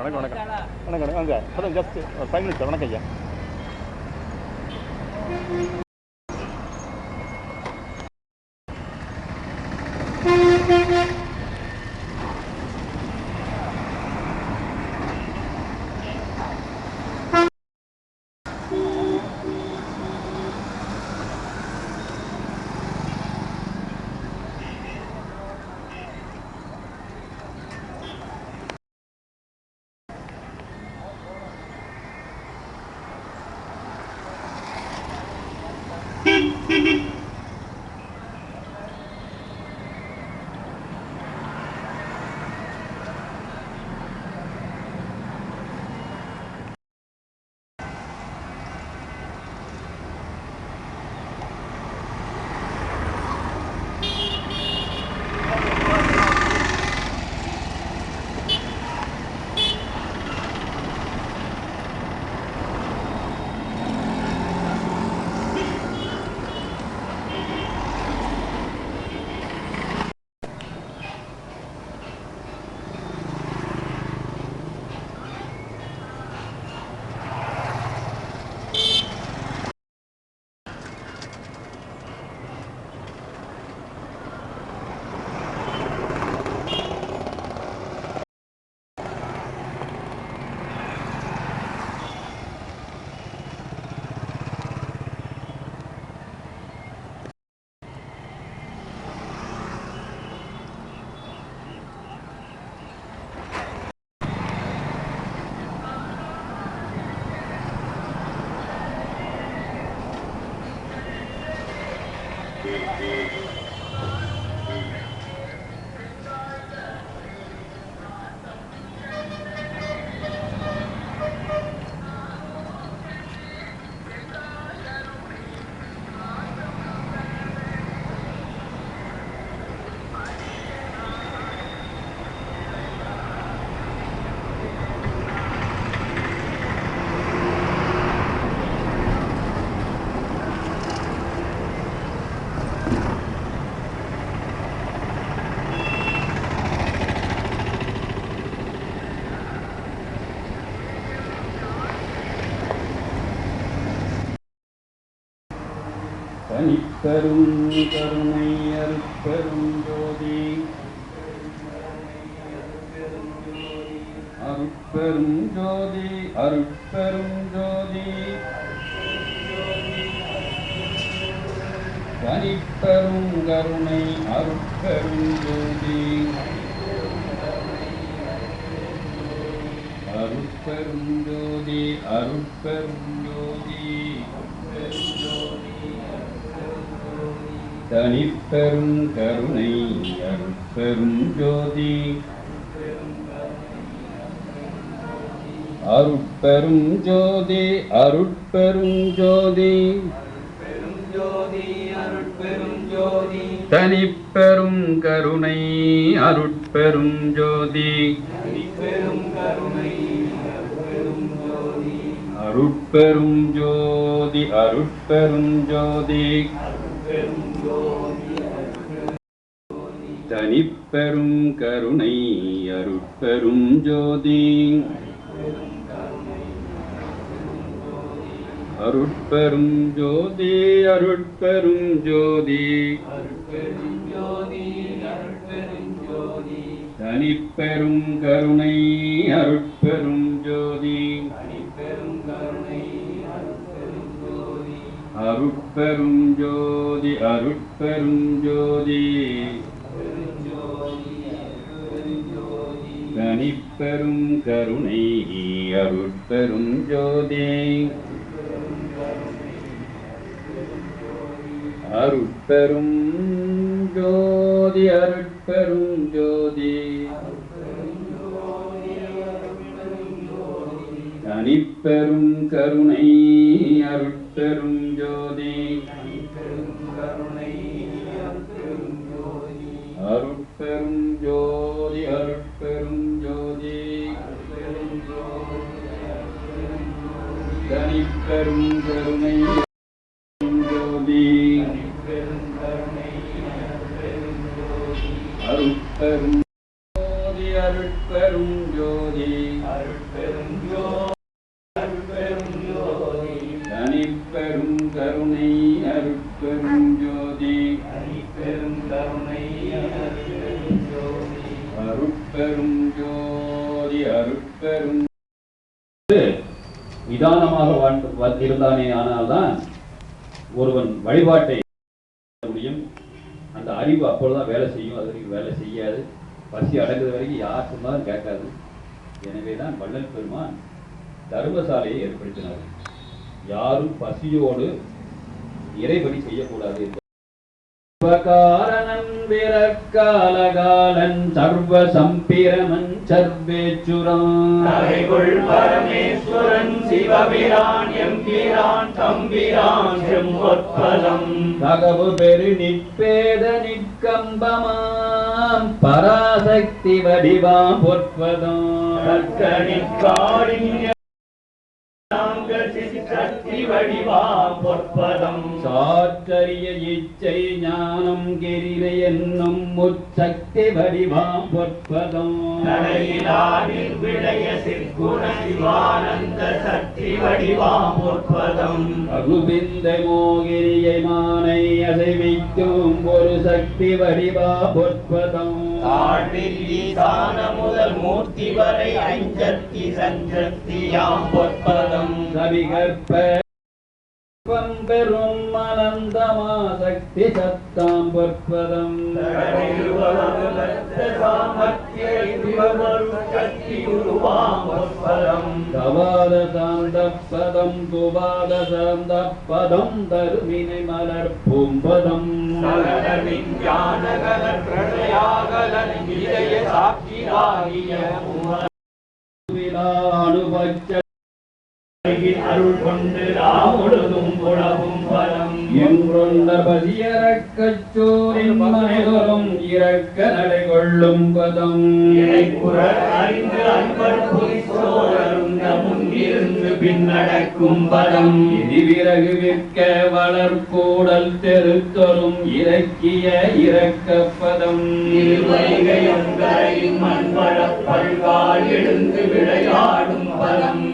வணக்கம் வணக்கம் வணக்கம் வாங்க இப்போதான் ஜஸ்ட் ஒரு 5 மினிட்ஸ் வணக்கம் ஐயா. தனிப்பெரும் கருணை அருட்பெரும் ஜோதி அருட்பெரும் ஜோதி அருட்பெரும் ஜோதி தனிப்பெரும் கருணை அருட்பெரும் ஜோதி அருட்பெரும் ஜோதி அருட்பெரும் ஜோதி தனிப்பெரும் கருணை அருட்பெரும் ஜோதி அருட்பெரும் ஜோதி அருட்பெரும் ஜோதி தனிப்பெரும் கருணை அருட்பெரும் ஜோதி அருட்பெரும் ஜோதி அருட்பெரும் ஜோதி தனிப்பெரும் கருணை அருட்பெரும் ஜோதி அருட்பெரும் ஜோதி அருட்பெரும் ஜோதி தனிப்பெரும் கருணை அருட்பெரும் ஜோதி அருட்பெரும் ஜோதி அருட்பெரும் ஜோதி தனிப்பெரும் கருணை அருட்பெரும் ஜோதி அருட்பெரும் ஜோதி அருட்பெரும் ஜோதி தனிப்பெரும் கருணை அருட்பெரும் ஜோதி அருட்பெரும் ஜோதி அருட்பெரும் ஜோதி தனிப்பெரும் கருணை ஜோதி அருட்பெரும் ஜோதி அருட்பெரும் ஜோதி அருட்பெரும் ஜோதி அருட்பெரும் நிதானமாக இருந்தானே ஆனால்தான் ஒருவன் வழிபாட்டை முடியும். அந்த அறிவு அப்பொழுதுதான் வேலை செய்யும். அது வரைக்கும் வேலை செய்யாது. பசி அடங்குற வரைக்கும் யார் சொன்னாலும் கேட்காது. எனவேதான் வள்ளல் பெருமான் தர்மசாலையை ஏற்படுத்தினார். யாரும் பசியோடு இறைபடி செய்யக்கூடாது. காரணன் விரக்காலகாலன் சர்வ சம்பிரமன் சர்வேச்சுரான் பரமேஸ்வரன் சிவபிரான் எம்பிரான் தம்பிரான் செம்பொற்பதம் தகவு பெரு நிற்பேத நிற்கம்பமாம் பராசக்தி வடிவாம் பொற்பதம் சக்தி வடிவாம் பொற்பதம் சாற்றரிய இச்சை ஞானம் கிரிலை என்னும் முச்சக்தி வடிவாம் பொற்பதம் நடையிலாவில் விடைய சிற்குண சிவானந்த சக்தி வடிவாம் பொற்பதம் அகுபிந்த மோகிரியை மானை அசைவிக்கும் ஒரு சக்தி வடிவா பொற்பதம் தாழ்வில் ஈசான முதல் மூர்த்தி வரை ஐஞ்சக்தி சஞ்சக்தியாம் பொற்பதம் சவிகற்ப பெரும் அனந்தமா சக்தி சத்தாம் பொற்பதம் தவாத சாந்தப்பதம் துவாத சாந்தப்பதம் தருமினை மலர் பூம்பதம் அருள் கொண்டு ராமுழுதும் புலவும் பலம் எங்கொண்ட பதியறக்கச்சோரின் மனைதொரும் இறக்க நடை கொள்ளும் பதம் அறிந்து அன்பர் புரிசோரருந்த முன்னிருந்து பின்னடக்கும் பதம் இனி விறகு விற்க வளர்கூடல் தெருத்தொரும் இறக்கிய இறக்கப்பதம் இருவைகையங்கரையின் மண்வளப் பல்கால் எழுந்து விளையாடும் பதம்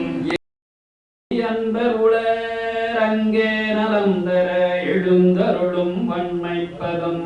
அன்பர் உளர் அங்கே நலம் தர எழுந்தருளும் வன்மைப்பதம்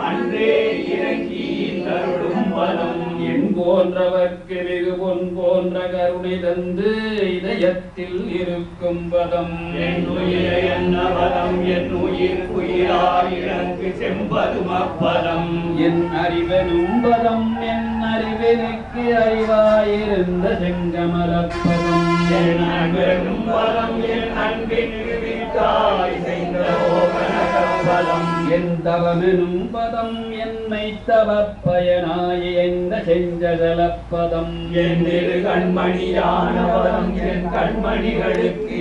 அன்றே இறங்கி தருளும் பதம் என் போன்றவர்க்கு வெகு பொன் போன்ற கருணை தந்து இதயத்தில் இருக்கும் பதம் என் உயிரை என்ன பதம் என் உயிர் உயிராயிரங்கு செம்பதும் அப்பதம் என் அறிவெனும் பதம் என் அறிவெனுக்கு அறிவாயிருந்த செங்கமலப்பதம் என் அன்பெனும் பதம் என் அன்பிற்கு விட்டாய் செய்த ஓகனகம்பலம் என் தவமெனும் பதம் என்னை தவ பயனாய எந்த செஞ்சலப்பதம் என் இரு கண்மணியான பதம் என் கண்மணிகளுக்கு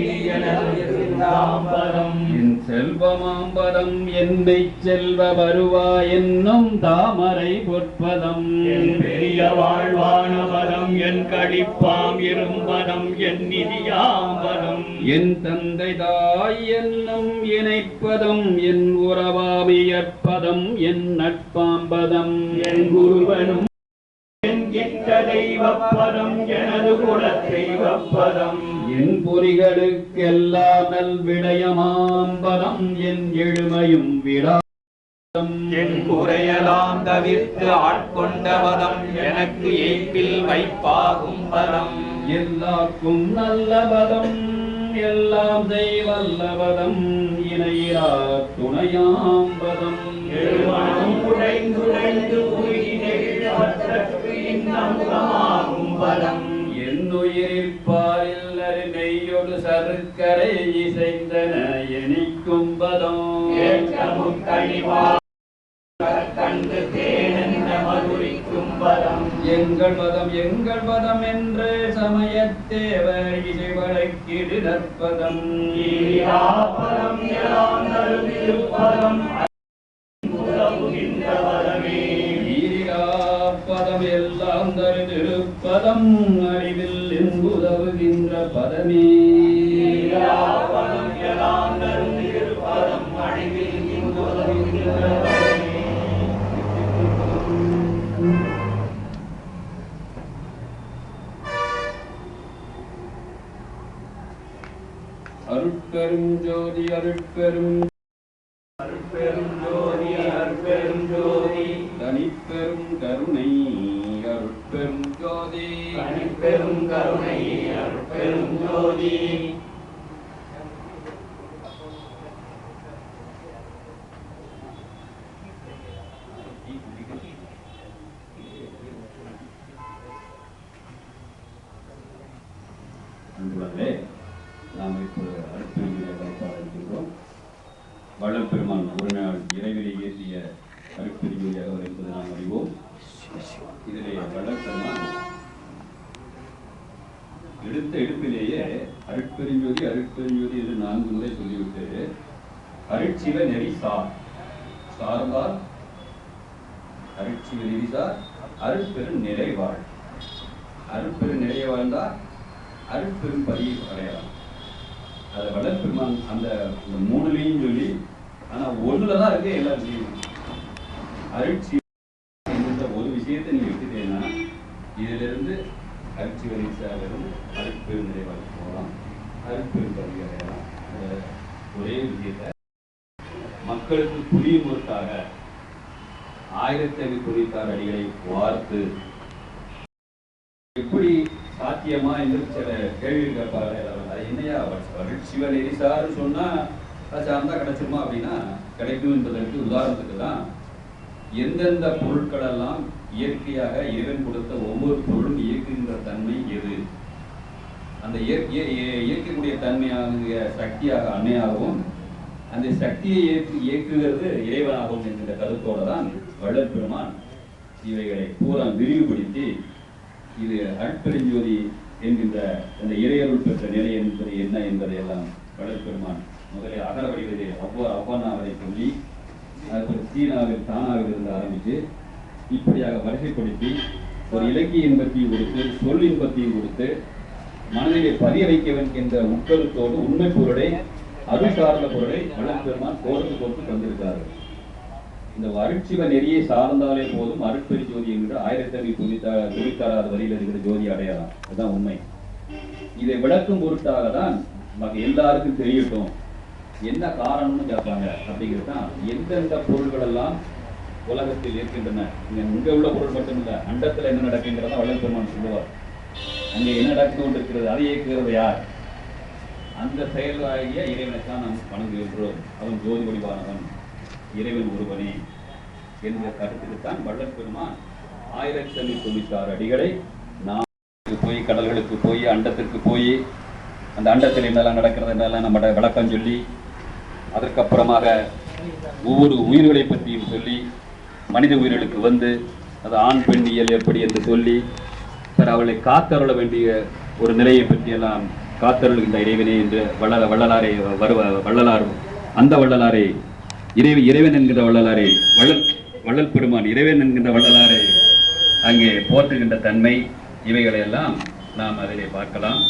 பதம் என் செல்வமாம்பதம் என்னை செல்வ வருவா என்னும் தாமரை பொற்பதம் என் பெரிய வாழ்வான பதம் என் கடிப்பாம் இரும்பதம் என் நிதியாம்பதம் என் தந்தை தாய் என்னும் இணைப்பதம் என் உறவாமியற்பதம் என் நட்பாம்பதம் என் குருவனும் தெய்வப்பதம் எனது குலத்தெய்வப்பதம் என் பொறிகளுக்கெல்லாம் நல்விடயமாம்பதம் என் எழுமையும் விடா என் குறையலாம் தவிர்த்து ஆட்கொண்டவதம் எனக்கு ஏய்ப்பில் வைப்பாகும் பதம் எல்லாருக்கும் நல்ல பதம் எல்லாம் செய்வல்லவதம் இணையிலா துணையாம்பதம் எழுமணம் உடைந்துடைந்து என்னுயிரில் பாலில் அருமையொடு சருக்கரை இசைந்தன எனிக்கும் பதம் கண்டு தேனென்ற மதுரிக்கும் பதம் எங்கள் பதம் என்று சமயத்தேவர் இசை வழக்கிடு நற்பதம் பதம் எல்லாம் தருதிருப்பதம் அறிவில் என்புதவுகின்ற பதமே பதம் எல்லாம் தருதிருப்பதம் அறிவில் என்புதவுகின்ற பதமே அருட்பெரும் ஜோதி அருட்பெரும் ஜோதி அருட்பெரும் ஜோதி அருட்பெரும் ஜோதி தனிப்பெரும் கருணை அருட்பெரும் ஜோதி. அன்புள்ளவர்களே, நாம் இப்போது அருட்பெரும் வாய்ப்பாக இருக்கின்றோம். வள்ளல் பெருமான் ஒரு நாள் இறைவனை ஏற்றிய அருட்பெருஞ்சோதியாக அவர் என்பது நாம் அறிவோம். இதிலே வள்ளல் பெருமான் எடுத்த எடுப்பிலேயே அருட்பெருஞ்சோதி அருட்பெருஞ்சோதி என்று 4 முறை சொல்லிவிட்டு அருட்சிவ நெறி சார்ந்தார் அருட்சிவ நெறி சார் அருட்பெரும் நிலை வாழ். அருட்பெரும் நிலையை வாழ்ந்தார் அருட்பெரும் பதியை அடையலாம். அதை வள்ளல் பெருமான் அந்த 3லையும் சொல்லி, ஆனா ஒண்ணுலதான் இருக்கு எல்லாத்தையும். அருட்சி என்கின்ற ஒரு விஷயத்தை நீங்க விட்டுட்டீங்கன்னா இதுல இருந்து அருட்சி வரிசையிலிருந்து அருட்பெரும் நிலைவாழ்வு போகலாம், அருட்பெரும் பதிவு அடையலாம். ஒரே விஷயத்தை மக்களுக்கு புரியும் பொருட்டாக 1596 அடிகளை வார்த்து எப்படி சாத்தியமா என்று சில கேள்வி கேட்பார்கள். அது என்னையா சிவ நெறிசார் சொன்னா சார்ந்தா கிடைச்சிருமா அப்படின்னா கிடைக்கும் என்பதற்கு உதாரணத்துக்கு தான் எந்தெந்த பொருட்களெல்லாம் இயற்கையாக இறைவன் கொடுத்த ஒவ்வொரு பொருளும் இயக்குகின்ற தன்மை எது, அந்த இயக்கக்கூடிய தன்மையாக சக்தியாக அன்னையாகவும் அந்த சக்தியை இயக்குகிறது இறைவனாகவும் என்கிற கருத்தோடு தான் வள்ளல் பெருமான் இவைகளை பூரா விரிவுபடுத்தி இது அருட்பெருஞ்சோதி என்கின்ற அந்த இறையருள் பெற்ற நிலை என்பது என்ன என்பதை எல்லாம் வள்ளல் பெருமான் முதலில் அகர வடிவதிலே அவ்வனாவதை சொல்லி அதுபோல் சீனாவில் தானாவில் இருந்து ஆரம்பித்து இப்படியாக வரிசைப்படுத்தி ஒரு இலக்கிய இன்பத்தையும் கொடுத்து சொல் இன்பத்தையும் கொடுத்து மனதிலே பதிய வைக்க என்கின்ற உட்கருத்தோடு உண்மை பொருளை அருள் சார்ந்த பொருளை வள்ளல் பெருமான் கோர்த்து தந்திருக்கிறார்கள். இந்த அருட்சிவ நெறியை சார்ந்தாலே போதும் அருட்பெருஞ்சோதி என்கிற 1596 வரியில் இருக்கிற ஜோதி அடையலாம். அதுதான் உண்மை. இதை விளக்கும் பொருட்டாக தான் எல்லாருக்கும் தெரியட்டும் என்ன காரணம்னு கேட்பாங்க. அப்படிங்கிறது தான் எந்தெந்த பொருள்கள் எல்லாம் உலகத்தில் இருக்கின்றன. இங்க உள்ள பொருள் மட்டும் இல்லை, அண்டத்துல என்ன நடக்குங்கிறதா வள்ளல் பெருமான் சொல்லுவார். அங்கே என்ன நடந்து கொண்டிருக்கிறது, அதை இயக்குகிறது யார்? அந்த செயலாகிய இறைவனைத்தான் நாம் வணங்குகின்றோம். அவன் ஜோதி வடிவானவன், இறைவன் ஒருவனே என்ற கருத்துக்குத்தான் வள்ளல் பெருமான் 1596 அடிகளை நாம் போய் கடல்களுக்கு போய் அண்டத்திற்கு போய் அந்த அண்டத்தில் என்னெல்லாம் நடக்கிறது என்னெல்லாம் நம்ம விளக்கம் சொல்லி அதற்கப்புறமாக ஒவ்வொரு உயிர்களை பற்றியும் சொல்லி மனித உயிர்களுக்கு வந்து அது ஆண் பெண் இயல் எப்படி என்று சொல்லி அவளை காத்தருள வேண்டிய ஒரு நிலையை பற்றியெல்லாம் காத்தருள்கின்ற இறைவனே என்று வள்ளலாரை வள்ளலார் அந்த வள்ளலாரை இறைவன் என்கிற வள்ளலாரை வள்ளல் பெருமான் இறைவன் என்கின்ற வள்ளலாரை அங்கே போற்றுகின்ற தன்மை இவைகளை எல்லாம் நாம் அதிலே பார்க்கலாம்.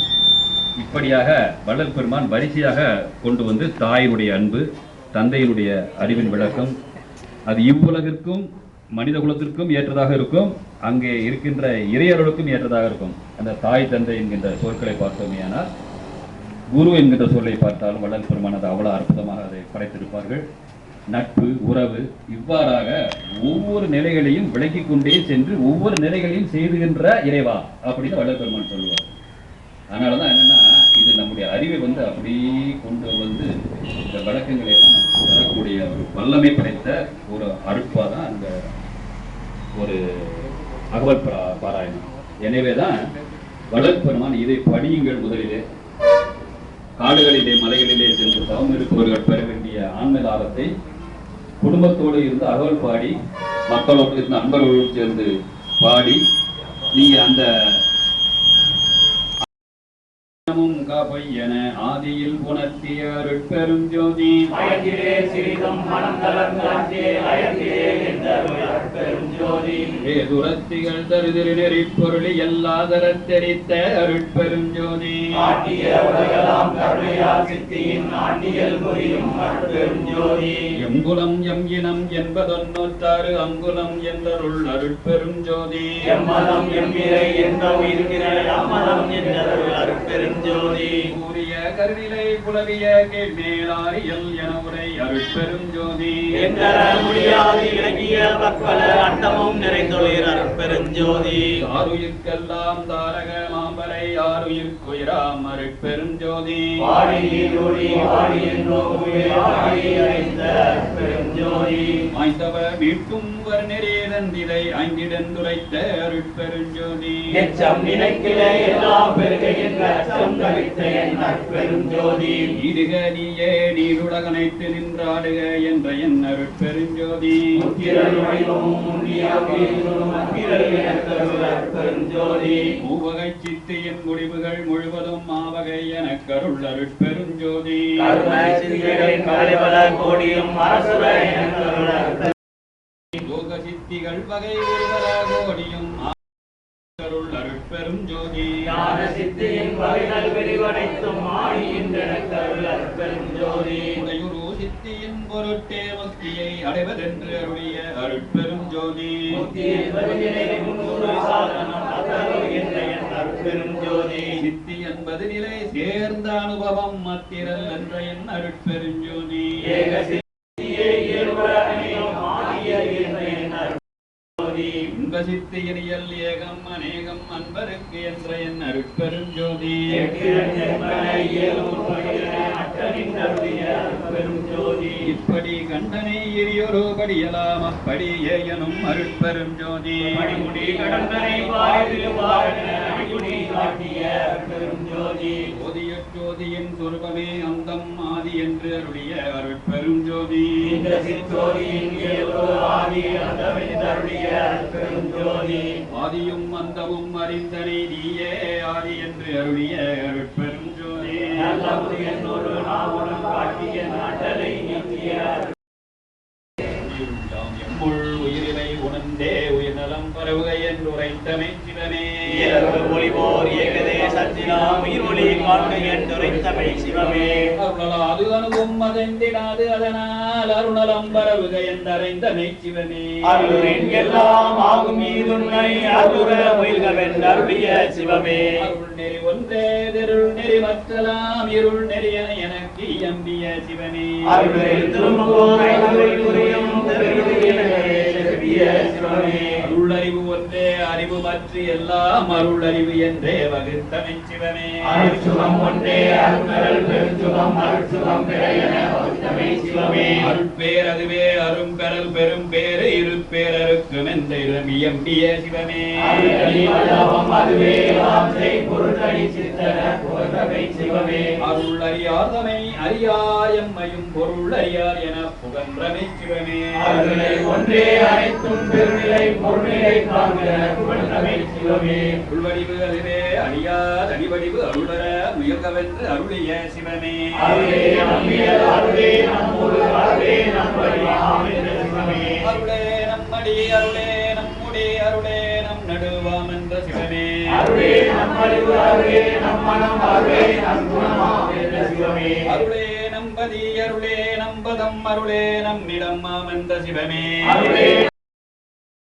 இப்படியாக வள்ளல் பெருமான் வரிசையாக கொண்டு வந்து தாயினுடைய அன்பு, தந்தையினுடைய அறிவின் விளக்கம், அது இவ்வுலகிற்கும் மனித குலத்திற்கும் ஏற்றதாக இருக்கும், அங்கே இருக்கின்ற இறையர்களுக்கும் ஏற்றதாக இருக்கும். அந்த தாய் தந்தை என்கின்ற சொற்களை பார்த்தோமேயானால் குரு என்கின்ற சொல்லை பார்த்தாலும் வள்ளல் பெருமான் அது அவ்வளவு அற்புதமாக அதை படைத்திருப்பார்கள். நட்பு, உறவு, இவ்வாறாக ஒவ்வொரு நிலைகளையும் விளக்கிக் கொண்டே சென்று ஒவ்வொரு நிலைகளையும் செய்துகின்ற இறைவா அப்படின்னு வள்ளல் பெருமான் சொல்லுவார். அதனாலதான் என்னன்னா இது நம்முடைய அறிவை வந்து அப்படியே கொண்டு வந்து இந்த விளக்கங்களை எல்லாம் நமக்கு தரக்கூடிய ஒரு வல்லமை படைத்த ஒரு அருட்பா தான் அந்த ஒரு அகவல் பாராயணம். எனவேதான் வள்ளல் பெருமான் இதை படியுங்கள் முதலிலே, காடுகளிலே மலைகளிலே சென்று தவம் இருப்பவர்கள் பெற வேண்டிய ஆன்ம லாபத்தை குடும்பத்தோடு இருந்து அகவல் பாடி மக்களோடு இருந்து அன்பர்களோடு சேர்ந்து பாடி நீங்க அந்த காப்பையன ஆதியில் உணர்த்திய அருட்பெரும் ஜோதி துரத்திகள் தருதிரு நெறி பொருளி எல்லா தரத்தெரித்த அருட்பெரும் ஜோதி எங்குலம் எம் இனம் என்பதொன்னொத்தாறு அங்குலம் என்றருள் அருட்பெரும் ஜோதி எம்மதம் எம் இறை என்ற உயிர்கிற அம்மதம் என்றருள் அருட்பெரும் ஜோதி கூறிய கருநிலை புலவிய கேள்மேலாரியல் என உரை அருட்பெரும் ஜோதி எங்கர முடியாது இலக்கிய பற்பல அண்டமும் நிறைந்தொழிர் அருட்பெருஞ்சோதி ஆருயிர்க்கெல்லாம் தாரக மாம்பரை ஆருயிர்க்குயிராம் அருட்பெரும் ஜோதி வாடி நீரோடி வாடி என்றோமே வாடி அடைந்த அருட்பெருஞ்சோதி வாய்ந்தவ மீட்கும் வர்ணரேதந்திரை ஐந்திடந்துரைத்த அருட்பெருஞ்சோதி எச்சம் நினைக்கில எல்லாம் பெருக என்ற அச்சம் தவித்த என் அருட்பெருஞ்சோதி ஈடுக நீயே நீருலகனைத்து நின்றாடுக என்ற என் அருட்பெருஞ்சோதி முத்திரல் வடிவமும் அருட்பெருஞ்சோதி மூவகை சித்து என் முடிவுகள் முழுவதும் மாவகை என கருள் அருட்பெருஞ்சோதி கோடியும் லோக சித்திகள் வகை ஒருவர கோடியும் கருள் அருட்பெரும் ஜோதி ஞான சித்தியின் வகைகள் விரிவனைத்தும் ஆடிகின்றன கருள் அருட்பெரும் ஜோதி உடையுரு சித்தியின் பொருட்டே முக்தியை அடைவதென்று அருளிய அருட்பெரும் ஜோதி அருட்பெரும் ஜோதி சித்தி என்பது நிலை சேர்ந்த அனுபவம் மத்திரல் என்ற என் அருட்பெரும் ஜோதி ஏக சித்தியே இன்பசித்தியனியல் ஏகம் அநேகம் அன்பருக்கு என்ற என் அருட்பெரும் ஜோதி இப்படி கண்டனை எரியொரு படியலாம் அப்படி ஏயனும் அருட்பெரும் ஜோதி ஜோதியின் சொருபமே அந்தம் ஆதி என்று அருளிய அருட்பெரும் ஜோதி ஆதியும் அந்தமும் அறிந்தனை நீயே ஆதி என்று அருளிய அருட்பெரும் ஜோதி எம்முள் உயிரிலை உணர்ந்தே உயிர்நலம் பரவுக என்று உரைத்தமை சிவமே ஒளிபோர் ஏகதே சத்தினாம் உயிரொளி காண்க என்றுரைத்தமை சிவமே அருளலாது அணுகும் அதெந்திடாது அதனால் அருணலம் பரவுக என்றறைந்தமை சிவமே அருளின் எல்லாம் ஆகும் மீதுன்னை அருள முயல்கவென்றருளிய சிவமே அருள் நெறி ஒன்றே திருள் நெறி மற்றலாம் இருள் நெறிய எனக்கு எம்பிய சிவமே அருளில் திருமுகோரை புரியும் அருளறிவு ஒன்றே அறிவு மற்ற எல்லாம் அருளறிவு என்றே வகுத்தமை சிவமே அருட்சுகம் ஒன்றே அருட்பெறல் பெருஞ்சுகம் அருட்சுகம் பெற என வகுத்தமை சிவமே அருட்பேர் அதுவே அரும்பெறல் பெரும் பேரு இருப்பேரருக்கும் என்று இயம்பிய சிவமே அதுவே பொருளறி சித்தன போன்றவை சிவமே அருள் அறியாதமை அறியாயம்மையும் பொருள் அறியார் என புகன்றமை சிவமே அருளை ஒன்றே அனைத்தும் பெருநிலை பொருளிலை காண்கிற புகழ்ந்தமை சிவமே அருள்வடிவு அதுவே அழியாத அடிவடிவு அருளர முயல்கவென்று அருளிய சிவமே அருளே நம்மியல் அருளே நம்மோடு அருளே நம்மடியாம் என்ற சிவமே அருளே நம்மடி அருளே நம்முடைய அருளே நம் நடுவாம் என்ற சிவமே அருளே நம்மறிவு அருளே நம்மனம் அருளே நம் குணமாம் என்ற சிவமே அருளே நம்பதி அருளே நம்பதம் அருளே நம்மிடம் ஆம் என்ற சிவமே அருளே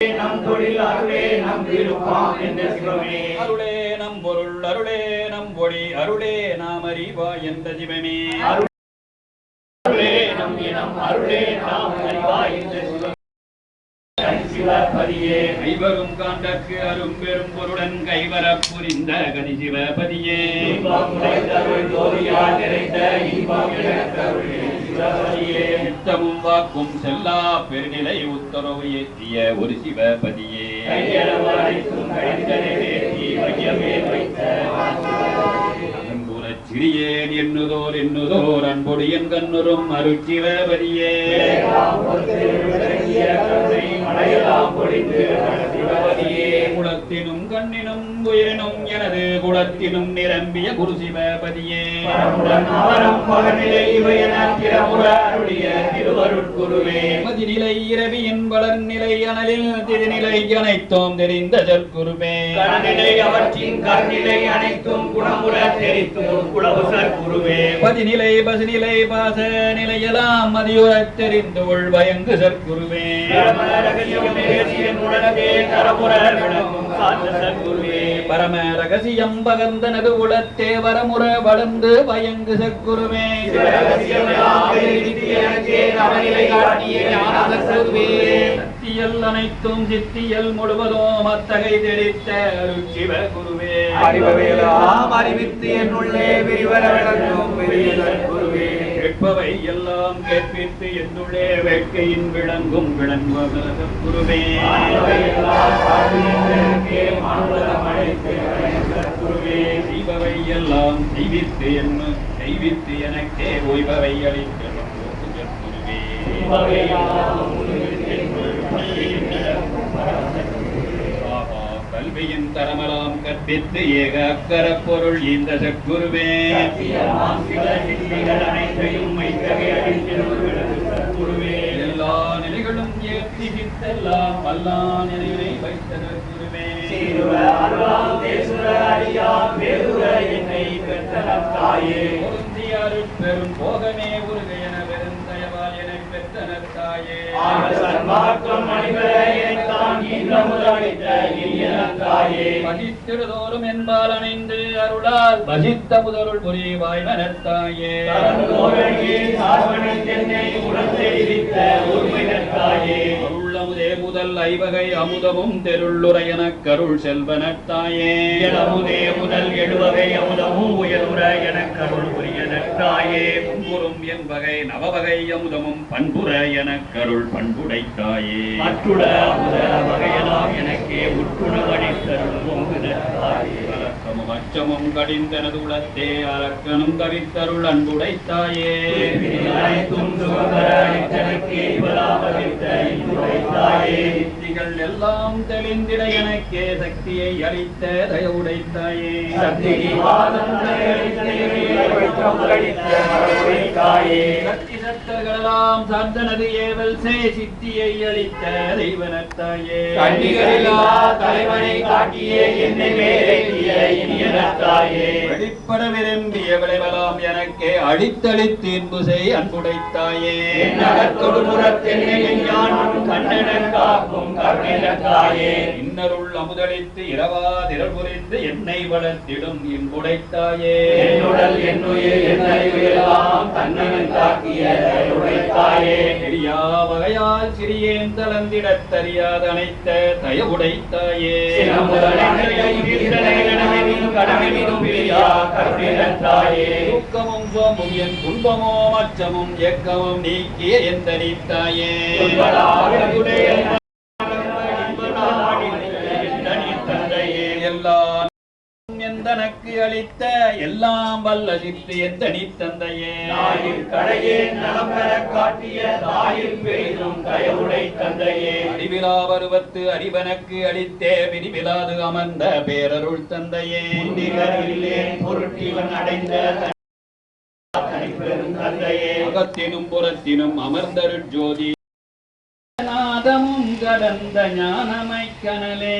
நம் தொழில் அருளே நம் விருப்பம் என்ற சிவமே அருளே நம் பொருள் அருளே நம் பொடி அருளே நாம் அறிவா என்ற சிவமே அருளே நம் இனம் அருளே நாம் அறிவா என்ற சிவமே சிவபதியே கைவரும் காண்டற்கு அரும் பெரும் பொருடன் கைவர புரிந்த கதி சிவபதியே நித்தமும் வாக்கும் செல்லா பெருநிலை உத்தரவு ஏற்றிய ஒரு சிவபதியே சிறியேன் எண்ணுதோர் அன்பொடு என் கண்ணுறும் அருட்சிவபதியே குலத்தினும் கண்ணினும் உயிரினும் எனது குலத்தினும் நிரம்பிய குரு சிவபதியே மதிநிலை இரவியின் வளர் நிலை அனலில் திருநிலை அனைத்தும் தெரிந்த சற்குருவே அவற்றின் கர்நிலை அனைத்தும் குணமுற தெரித்தும் குலவுசற்குருவே பதிநிலை பசுநிலை பாச நிலையெல்லாம் மதியுறத் தெரிந்து உள் பயங்கு சற்குருவே பரமுரர் விளங்கும் சார்ந்த சத்குருவே பரம ரகசியம் பகந்தனது உளத்தே வரமுற வளர்ந்து பயங்கு சத்குருவே சித்தியல் அனைத்தும் சித்தியல் முழுவதும் அத்தகை தெரித்த அருட்சிவ குருவே அறிவவையெல்லாம் அறிவித்து என்னுள்ளே விரிவர விளங்கும் பெரிய சத்குருவே கேட்பவை எல்லாம் கேட்பித்து என்னுள்ளே வேட்கையின் விளங்கும் விளங்குவ குருவே செய்பவை எல்லாம் செய்வித்து என்ன செய்வித்து எனக்கே ஓய்பவை அளித்த குருவே கல்வியின் தரமலாம் கற்பித்து ஏக அக்கர பொருள் இந்த சத்குருவே எல்லா நிலைகளும் ஏற்றி சித்தெல்லாம் அல்லா நிலையை வைத்த சத்குருவே பெரும் போகமே உருகையன பெருந்தயவால் என பெற்றன தாயே பகித்திடுதோறும் என்பால் அணைந்து அருளால் பகித்த முதருள் புரிவாய் மனத்தாயே அருளமுதே முதல் ஐவகை அமுதமும் தெருளுரையன கருள் செல்வனத்தாயே அமுதே முதல் எழுவகை அமுதமும் உயருற என கருள் புரியனத்தாயே புன்புறும் என்பகை நவவகை அமுதமும் பண்புற என கருள் பண்புடைத்தாயே மற்றுட அமுத வகையெல்லாம் எனக்கே உட்குணவடித்தருளும் அலக்கமும் அச்சமும் கடிந்தனது உளத்தே அரக்கனும் கவித்தருள் அன்புடைத்தாயே சித்திகள் எல்லாம் தெளிந்திட எனக்கே சக்தியை அளித்த தயவுடைத்தாயே சக்தி சத்தர்களெல்லாம் சார்ந்தனது ஏவல் சே சித்தியை அளித்த தெய்வனத்தாயே தலைவனை காட்டியே என்னை மேலேற்றிய இனியனத்தாயே வெளிப்பட விரும்பிய விளைவலாம் எனக்கே அடித்தளித்தீர்ப்பு செய் அன்புடைத்தாயே இன்னருள் அமுதளித்து இரவாதிரள் புரிந்து என்னை வளர்த்திடும் இன்புடைத்தாயே என்னுடல் என்னுயிர் என்னறிவையெல்லாம் தன்னையும் தாக்கிய உடைத்தாயே தெரியா வகையால் சிறியேன் தளர்ந்திடத் தெரியாத அனைத்த தயவுடைத்தாயே துக்கமும் சோமும் என் துன்பமோ மச்சமும் ஏக்கமும் நீக்கிய எந்த நீத்தாயே எல்லா எந்தனக்கு அளித்த எல்லாம் வல்ல சித்து எத்தனி தந்தையே கடையே நலம் பெற காட்டிய தாயில் பெரிதும் தயவுடை தந்தையே அறிவிலா பருவத்து அறிவனக்கு அளித்தே பிரிவிலாது அமர்ந்த பேரருள் தந்தையே பொருட்டிவன் அடைந்த தந்தையே அகத்தினும் புறத்தினும் அமர்ந்தருள் ஜோதி நாதமும் கடந்த ஞானமை கனலே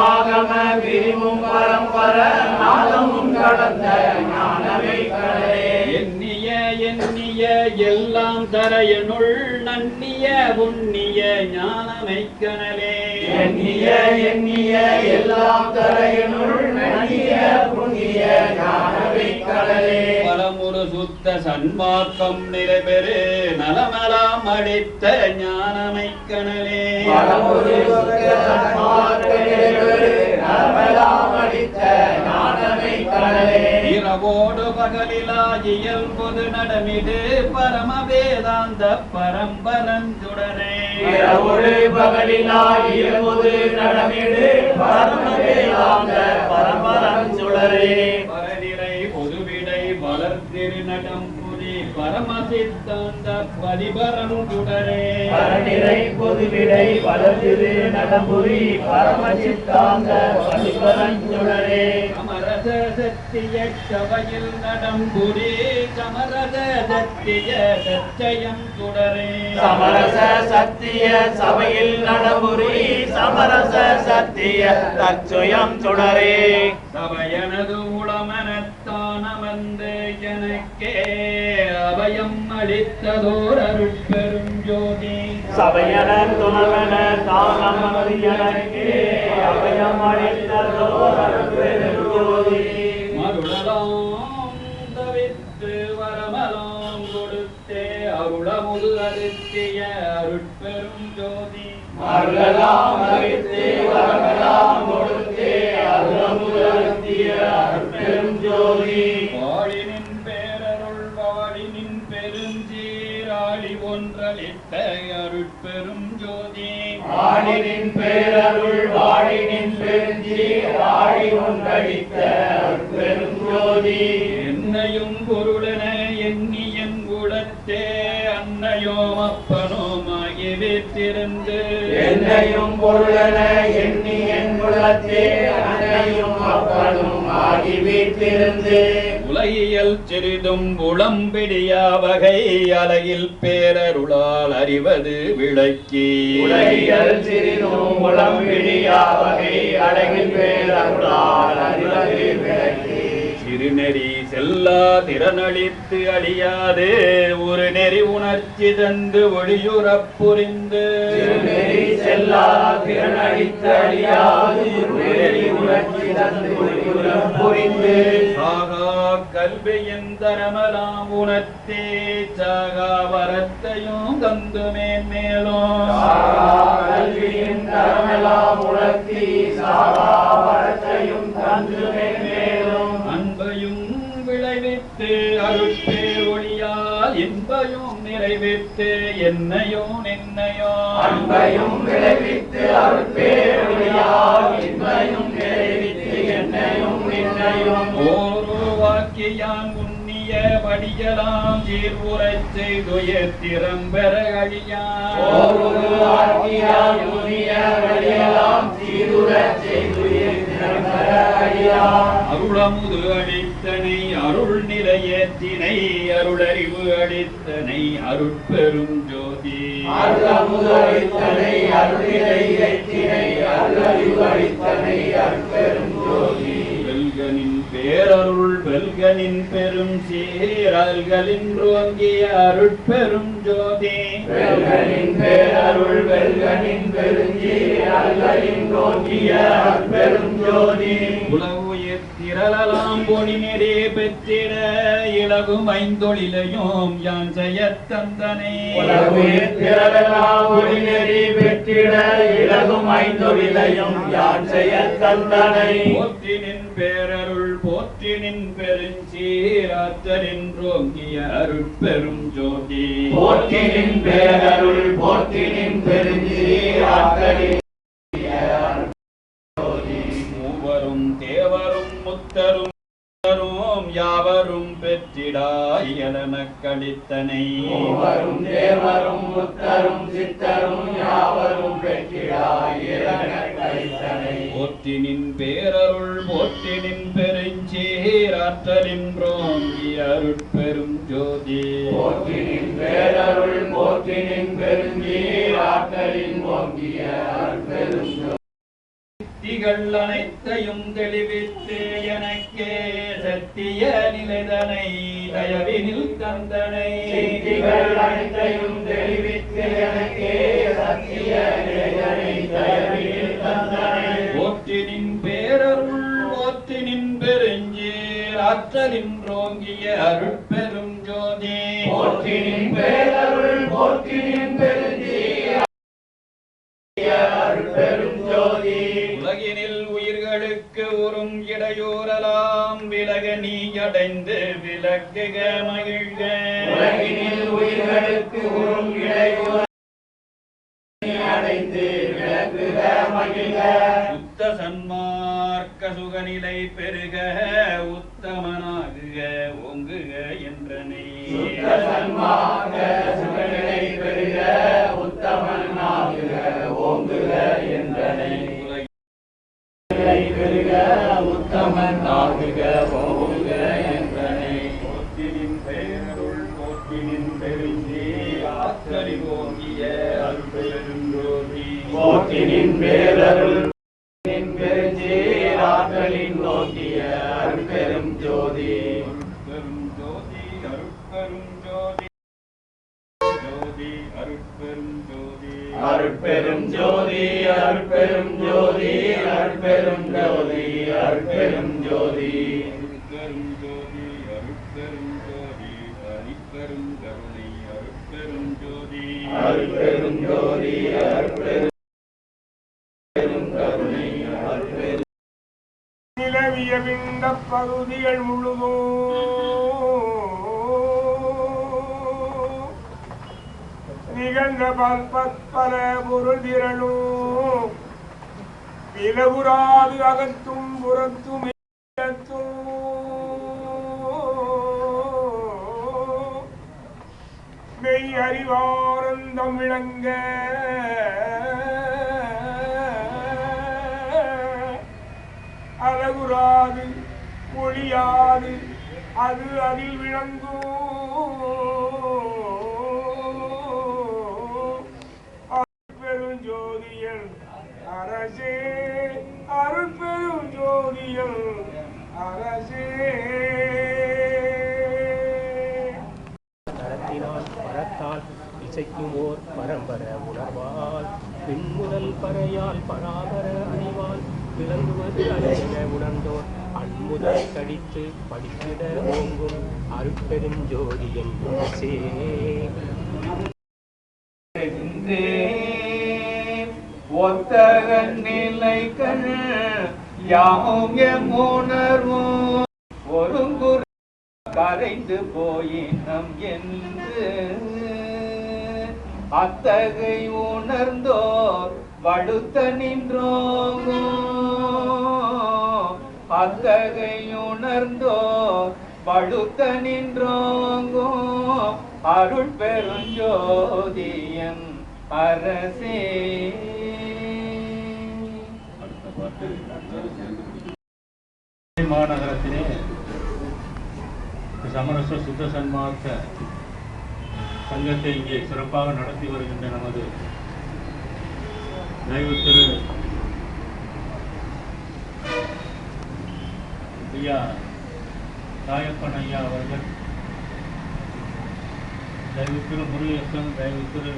ஆகம விரிவும் பரம்பர நாதமும் கடந்த ஞானமை கனலே எண்ணிய எண்ணிய எல்லாம் தரையனுள் நன்னிய புண்ணிய ஞானமை கனலே எண்ணிய எண்ணிய எல்லாம் தரையனுள் நன்னிய புண்ணிய ஞானமை கனலே பலமுறு சுத்த சன்மார்க்கம் நிறைபெறு நலமலாம் அளித்த ஞானமை கனலே பலமுறு சுத்த சன்மார்க்க நிறைபெறு நலமலாம் அளித்த ஞானமை கனலே இரவோடு பகலிலா இயல்பொது நடமிடு பரம வேதாந்த பரம்பரஞ்சுடரே இரவோடு பகலிலா இயல்பொது நடமிடு பரம வேதாந்த பரம்பரஞ்சுடரே பரநிறை பொதுவிடை வளர்த்திரு நடம் புரி பரமசித்தாந்த பதிபரஞ்சுடரே பரநிறை பொதுவிடை வளர்த்திரு நடம்புரி பரமசித்தாந்த பதிபரஞ்சுடரே சமரச சத்திய சபையில் நடம்புரி சமரச சத்திய சச்சயம் சுடரே சமரச சத்திய சபையில் நடம்புரி சமரச சத்திய தச்சுயம் சுடரே சபையனது உளமனத்தானமந்து எனக்கே அபயம் அளித்ததோர் அருட்பெரும் ஜோதி சபையன துணவன தானமது எனக்கே அபயம் அளித்ததோர் அருட்பெருஞ்சோதி. மருளலாம் தவித்து வரமலாம் கொடுத்தே அருளமுது அருத்திய அருட்பெரும் ஜோதி. மருளலாம் தவித்து வரமெல்லாம் கொடுத்தே அருளமுது அருத்திய அருட்பெருஞ்சோதி. வாழினின் பேரருள் வாழினின் பெருஞ்சீராழி ஒன்றளித்த அருட்பெரும் ஜோதி. வாழினின் பேரருள் வாழினின் பெருஞ்சீர் வாழி ஒன்றளித்த அருட்பெருஞ்சோதி. என்னையும் பொருளென எண்ணி என் குலத்தே அன்னையோம் அப்பனோமாகி வீற்றிருந்து என்னையும் பொருளென எண்ணி என் குலத்தே அன்னையும் அப்பனும் ஆகி வீற்றிருந்து உலகியல் சிறிதும் உளம்பிடியா வகை அலையில் பேரருளால் அறிவது விளக்கி உலகியல் சிறிதும் உளம்பிடியா வகை அழகில் பேரருளால் அறிவது விளக்கி திருநெறி செல்லா திறனளித்து அழியாது ஒரு நெறி உணர்ச்சி தந்து ஒளியுறப் புரிந்து திருநெறி செல்லா திறனளித்து அழியாது நெறி உணர்ச்சி தந்து ஒளியுறப் புரிந்து சாகா கல்வியின் தரமலாம் உணர்த்தே சாகா வரத்தையும் தந்து மேன்மேலும் கல்வியின் தரமெல்லாம் உணர்த்தி சாகா வரத்தையும் தந்து மேன்மேலும் அன்பையும் விளைவித்து அருட்பேர் ஒளியால் இன்பையும் நிறைவித்து என்னையோ நின்னையோ அன்பையும் விளைவித்து அருட்பேரொழியால் இன்பையும் நிறைவித்து என்னையும் நின்னையும் ஓரு வாக்கியான் உன்னிய படியலாம் சீர்வுரைச் செய்துயர் திறம்பெற அழியான் ஓரொரு ஆக்கியால் உன்னிய வழியெல்லாம் சீருறச் செய்துயிர் திறம்பெற அழியான். அருளமுது அளித்தனை அருள் நிலையத்தினை அருளறிவு அளித்தனை அருட்பெரும் ஜோதி. அருளமுது அளித்தனை அருளிலை எத்தினை அருளறிவு அளித்தனை அருட்பெரும் ஜோதி. வெல்கனின் பேரருள் வெல்கனின் பெரும் சீரல்களின் ரோங்கிய அருட்பெரும் ஜோதி. வெல்கனின் பேரருள் வெல்கனின் பெருஞ்சீர் அருளின் நோக்கிய அருட்பெரும் ஜோதி. உலகுயிர் திரளலாம் பொனி நெறி பெற்றிட இலகும் ஐந்தொழிலையும் யான் செய்யத் தந்தனை உலகுயிர் திரளலாம் ஒளிநெறி பெற்றிட இலகும் ஐந்தொழிலையும் யான் செய்யத் தந்தனை. போற்றினின் பேரருள் போற்றினின் பெருஞ்சீராற்றலின் ரோங்கிய அருட்பெரும் ஜோதி. போற்றினின் பேரருள் போற்றினின் பெருஞ்சீர் ஆற்றலின் மூவரும் தேவரும் முத்தரும் யாவரும் பெற்றிடாய் எனக்களித்தனை மூவரும் தேவரும் முத்தரும் சித்தரும் யாவரும் பெற்றிடாய் எனக் கழித்தனை. போற்றினின் பேரருள் போற்றினின் பெருஞ்சீராற்றலின் ரோங்கிய அருட்பெரும் ஜோதி. போற்றினின் பேரருள் போற்றினின் பெருஞ்சீர் ஆற்றலின் ஓங்கிய அருட்பெரும் ஜோதி. சித்திகள் அனைத்தையும் தெளிவித்து எனக்கே சத்திய நிலைதனை தயவினில் தந்தனை சித்திகள் அனைத்தையும் தெளிவித்து எனக்கே சத்திய நிலைதனை தயவினில் தந்தனை. போற்றினின் பேரருள் போற்றினின் பெருஞ்சீர் ஆற்றலின் ரோங்கிய அருட்பெரும் ஜோதி. போற்றினின் பேரருள் போற்றினின் பெருஞ்சீர் அருட்பெரும் ஜோதி. உலகினில் உயிர்களுக்கு உறும் இடையூறலாம் விலக நீ அடைந்து விலக்குக மகிழ்க. உலகினில் உயிர்களுக்கு உறும் இடையூறு அடைந்து விளக்குக மகிழ்க. சுத்த சன்மார்க்க சுகநிலை பெருக உத்தமனாகுக ஓங்குக என்றனை சுத்த சன்மார்க்க சுகநிலை பெருக உத்தமனாகுக ஓங்குக என்றனை. உலகினை பெருக உத்தமனாகுக ஓங்குக என்றனை. போற்றினின் பேரருள் போற்றினின் பெருஞ்சீர் ஆற்றலி ஓங்கிய அருட்பெரும் ஜோதி. போற்றினின் பேரருள் பெருஞ்சீர் ஆற்றலின் நோக்கிய அருட்பெரும் ஜோதி. பெரும் ஜோதி அருட்பெரும் ஜோதி ஜோதி அருட்பெரும் ஜோதி அருட்பெரும் அருட்பெரும் ஜோதி அருட்பெரும் ஜோதி அருட்பெரும் ஜோதி அருட்பெரும் ஜோதி அருட்பெரும் ஜோதி அருட்பெரும் ஜோதி அருட்பெரும் கருணை அருட்பெரும் ஜோதி அருட்பெரும் ஜோதி அருட்பெரும் கருணை அருட்பெரும் நிலவிய விண்ட பகுதிகள் முழுதும் நிகழ்ந்த பல பொருள் திரளும் விலகுறாது அகத்தும் புறத்தும் மெய் அறிவானந்தம் விளங்க அழகுறாது ஒளியாது அது அதில் விளங்கும் அருட்பெரும் ஜோதியல் அரசே அருட்பெரும் ஜோதியல் அரசே தரத்தினால் பரத்தால் இசைக்கும் ஓர் பரம்பர உணர்வால் பின்முதல் பறையால் பராபர அறிவால் விளங்குவது அறிய உணர்ந்தோர் அன்முதல் கடித்து படித்திட ஓங்கும் அருட்பெரும் ஜோதியின் அரசே ஒத்தக நிலைகள் யாவும் எம்முணர்வும் ஒருங்குற கரைந்து போயினம் என்று அத்தகை உணர்ந்தோர் வடுத்த நின்றோங்கோ அத்தகை உணர்ந்தோர் வடுத்த நின்றோங்கோ அருள் பெருஞ்சோதியன் அரசே. மாநகரத்திலே சமரச சுத்த சன்மார்க்க சங்கத்தை இங்கே சிறப்பாக நடத்தி வருகின்ற நமது தயவு திரு ஐயா தாயப்பன் ஐயா அவர்கள், தயவு திரு முருகேசன், தயவு திரு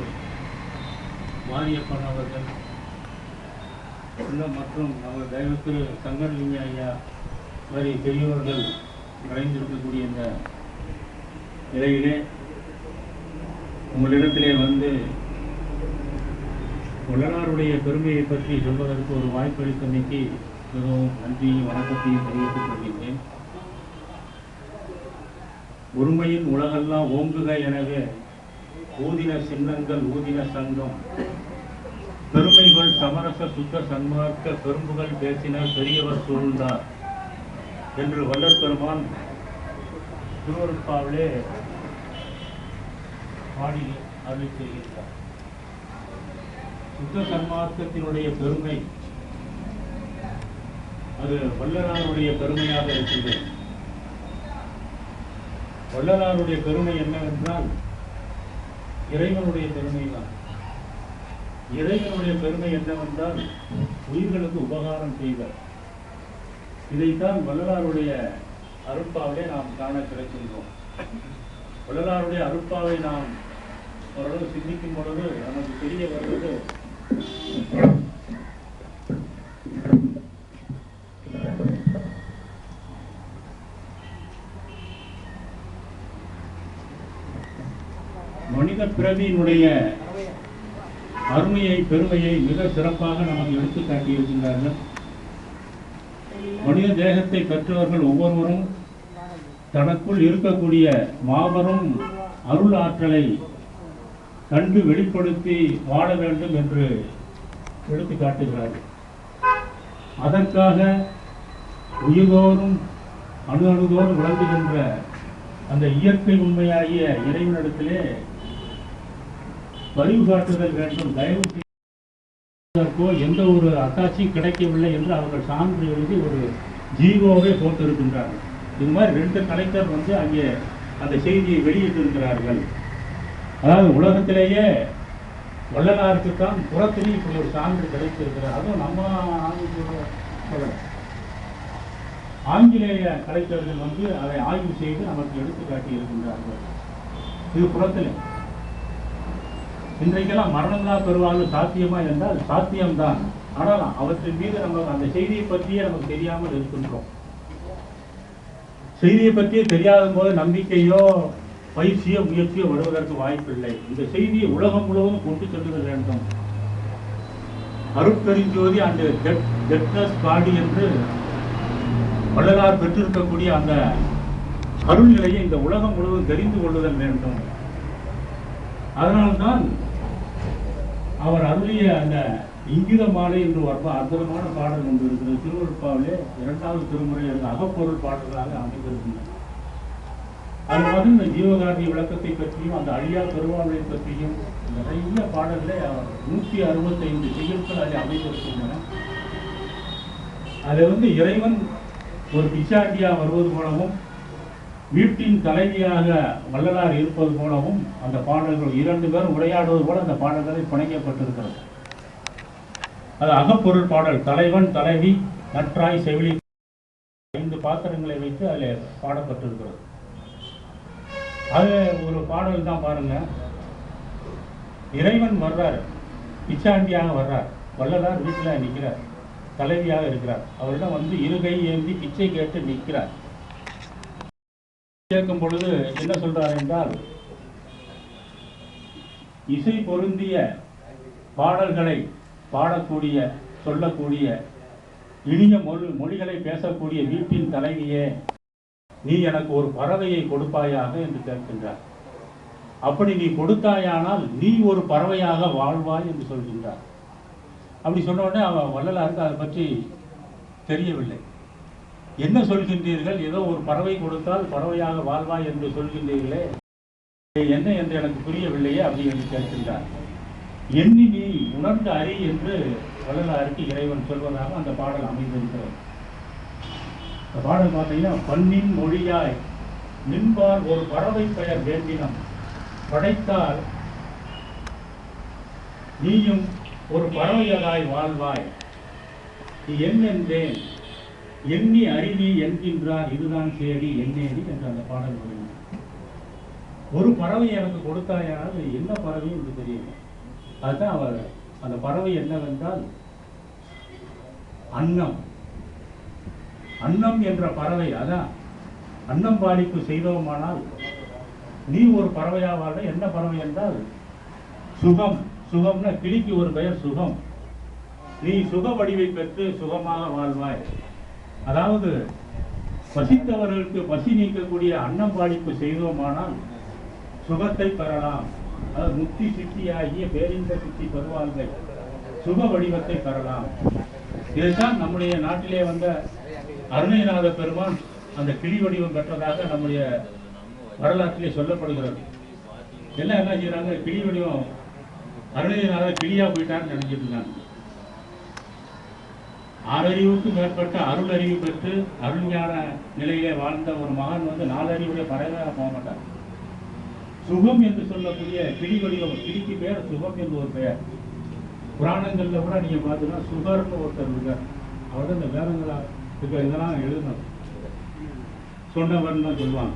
மாரியப்பன் அவர்கள் மற்றும் நமது தயவு திரு சங்கர்லிங்க ஐயா வரை பெரியவர்கள் நிறைந்திருக்கக்கூடிய இந்த நிலையிலே உங்களிடத்திலே வந்து வள்ளலாருடைய பெருமையை பற்றி சொல்வதற்கு ஒரு வாய்ப்பளித்தமைக்கு மிகவும் நன்றியும் வணக்கத்தையும் தெரிவித்துக் கொள்கின்றேன். ஒருமையின் உலகெல்லாம் ஓங்குக எனவே ஊதின சின்னங்கள் ஊதின சங்கம் பெருமைகள் சமரச சுத்த சன்மார்க்க பெரும்புகள் பேசினர் பெரியவர் சூழ்ந்தார் என்று வள்ளல் பெருமான் திருவருட்பாவிலே பாடி அருளி செய்கின்றார். சுத்த சன்மார்க்கத்தினுடைய பெருமை அது வள்ளலாருடைய பெருமையாக இருக்கின்றது. வள்ளலாருடைய பெருமை என்னவென்றால் இறைவனுடைய பெருமை தான். இறைவனுடைய பெருமை என்னவென்றால் உயிர்களுக்கு உபகாரம் செய்தார். இதைத்தான் வள்ளலாருடைய அருட்பாவிலே நாம் காண கிடைக்கின்றோம். வள்ளலாருடைய அருட்பாவை நாம் ஓரளவு சிந்திக்கும் பொழுது நமக்கு தெரிய வருவது மனித பிறவியினுடைய அருமையை பெருமையை மிக சிறப்பாக நமக்கு எடுத்து காட்டியிருக்கின்றார்கள். மனித தேகத்தை பெற்றவர்கள் ஒவ்வொருவரும் தனக்குள் இருக்கக்கூடிய மாபெரும் அருள் ஆற்றலை கண்டு வெளிப்படுத்தி வாழ வேண்டும் என்று எடுத்து காட்டுகிறார்கள். அதற்காக உயிர்தோறும் அணுதோறும் விளங்குகின்ற அந்த இயற்கை உண்மையாகிய இறைவனிடத்திலே பரிவு காட்டுதல் வேண்டும். தயவு செய்தோ எந்த ஒரு அத்தாட்சியும் கிடைக்கவில்லை என்று அவர்கள் சான்று எழுதி ஒரு ஜீவோவே போட்டிருக்கின்றார்கள். இது மாதிரி 2 கலெக்டர் வந்து அங்கே அந்த செய்தியை வெளியிட்டிருக்கிறார்கள். அதாவது உலகத்திலேயே வள்ளலாருக்குத்தான் புறத்திலேயே இப்படி ஒரு சான்று கிடைத்திருக்கிறார். அதுவும் நம்ம ஆங்கிலேய கலெக்டர்கள் வந்து அதை ஆய்வு செய்து நமக்கு எடுத்துக்காட்டி இருக்கின்றார்கள். இது புறத்திலே இன்றைக்கெல்லாம் மரணமில்லா பெருவாழ்வு சாத்தியமா என்றால் சாத்தியம்தான். ஆனால் அவற்றின் மீது நம்ம அந்த செய்தியை பற்றியே நமக்கு தெரியாமல் இருக்கின்றோம். செய்தியை பற்றியே தெரியாத போது நம்பிக்கையோ பயிற்சியோ முயற்சியோ வருவதற்கு வாய்ப்பில்லை. இந்த செய்தியை உலகம் முழுவதும் கொண்டு செல்லுதல் வேண்டும். அருட்பெருஞ்சோதி அந்த டெட்னஸ் பாடி என்று வள்ளலார் பெற்றிருக்கக்கூடிய அந்த அருள்நிலையை இந்த உலகம் முழுவதும் தெரிந்து கொள்ளுதல் வேண்டும். அதனால்தான் அவர் அருளிய அந்த இங்கித மாலை என்று ரொம்ப அற்புதமான பாடல் ஒன்று இருக்கிறது. திருவருட்பாவிலே 2வது திருமுறை அகப்பொருள் பாடல்களாக அமைந்திருக்கின்றன. அது மாதிரி இந்த ஜீவகாரணி விளக்கத்தை பற்றியும் அந்த அழியா பெருவாழ்வை பற்றியும் நிறைய பாடல்களை அவர் 165 செய்யுட்கள் அதில் அமைந்திருக்கின்றன. அதை இறைவன் ஒரு பிச்சாண்டியா வருவது போலவும் வீட்டின் தலைவியாக வள்ளலார் இருப்பது போலவும் அந்த பாடல்கள் 2 பேரும் உரையாடுவது போல அந்த பாடல்களை பிணைக்கப்பட்டிருக்கிறது. அது அகப்பொருள் பாடல். தலைவன் தலைவி நற்றாய் செவிலி 5 பாத்திரங்களை வைத்து அதில் பாடப்பட்டிருக்கிறது. அது ஒரு பாடல் தான் பாருங்க. இறைவன் வர்றார், பிச்சாண்டியாக வர்றார், வள்ளலார் வீட்டில் நிற்கிறார், தலைவியாக இருக்கிறார். அவரிடம் இருகை ஏந்தி பிச்சை கேட்டு நிற்கிறார். கேட்கும் பொழுது என்ன சொல்றார் என்றால், இசை பொருந்திய பாடல்களை பாடக்கூடிய சொல்லக்கூடிய இனிய மொழிகளை பேசக்கூடிய வீட்டின் தலைவியே, நீ எனக்கு ஒரு பறவையை கொடுப்பாயாக என்று கேட்கின்றார். அப்படி நீ கொடுத்தாயானால் நீ ஒரு பறவையாக வாழ்வாய் என்று சொல்கின்றார். அப்படி சொன்ன உடனே அவன் வள்ளலாருக்கு அதை பற்றி தெரியவில்லை. என்ன சொல்கின்றீர்கள்? ஏதோ ஒரு பறவை கொடுத்தால் பறவையாக வாழ்வாய் என்று சொல்கின்றீர்களே, என்ன என்று எனக்கு புரியவில்லையே அப்படி என்று கேட்கின்றார். எண்ணி நீ உணர்ந்து அறி என்று வள்ளலாருக்கு இறைவன் சொல்வதாக அந்த பாடல் அமைந்திருக்கிறது. இந்த பாடல் பார்த்தீங்கன்னா, பண்ணின் மொழியாய் நின்பால் ஒரு பறவை பெயர் வேண்டினம் படைத்தால் நீயும் ஒரு பறவையலாய் வாழ்வாய், நீ எண்ணென்றேன் எண்ணி அறிவி என்கின்றார், இதுதான் சேடி எண்ணேடி என்று அந்த பாடல் வருகிறது. ஒரு பறவை எனக்கு கொடுத்தாயானால் என்ன பறவை என்று தெரியல. அதுதான் அவர் அந்த பறவை என்னவென்றால் அன்னம். அன்னம் என்ற பறவை, அதான் அன்னம் பாலிப்பு செய்தோமானால் நீ ஒரு பறவையாவால். என்ன பறவை என்றால் சுகம். சுகம்னா கிளிக்கு ஒரு பெயர் சுகம். நீ சுக வடிவை பெற்று சுகமாக வாழ்வாய். அதாவது பசித்தவர்களுக்கு பசி நீக்கக்கூடிய அன்னம் பாலிப்பு செய்தோமானால் சுகத்தை பெறலாம். அதாவது முக்தி சித்தியாகிய பேரின்ப சித்தி பெறுவார்கள், சுக வடிவத்தை பெறலாம். இதுதான் நம்முடைய நாட்டிலே வந்த அருணைநாத பெருமான் அந்த கிளி வடிவம் பெற்றதாக நம்முடைய வரலாற்றிலே சொல்லப்படுகிறது. எல்லாம் என்ன செய்யறாங்க, கிளி வடிவம் அருணைநாத கிளியா போயிட்டான்னு நினைச்சிட்டு இருக்காங்க. 6 அறிவுக்கு மேற்பட்ட அருள் அறிவு பெற்று அருள்ஞான நிலையிலே வாழ்ந்த ஒரு மகன் 4 அறிவுடைய பறவையாக போக மாட்டார். சுகம் என்று சொல்லக்கூடிய கிளி வடிவம், கிளிக்கு பேர் சுகம் என்று ஒரு பெயர். புராணங்கள்ல கூட நீங்க பார்த்தீங்கன்னா சுகர்னு ஒருத்தர் இருக்கார். அவர் தான் இந்த வேதங்களா இருக்க இதெல்லாம் எழுதணும் சொன்னவர்னு தான் சொல்லுவாங்க.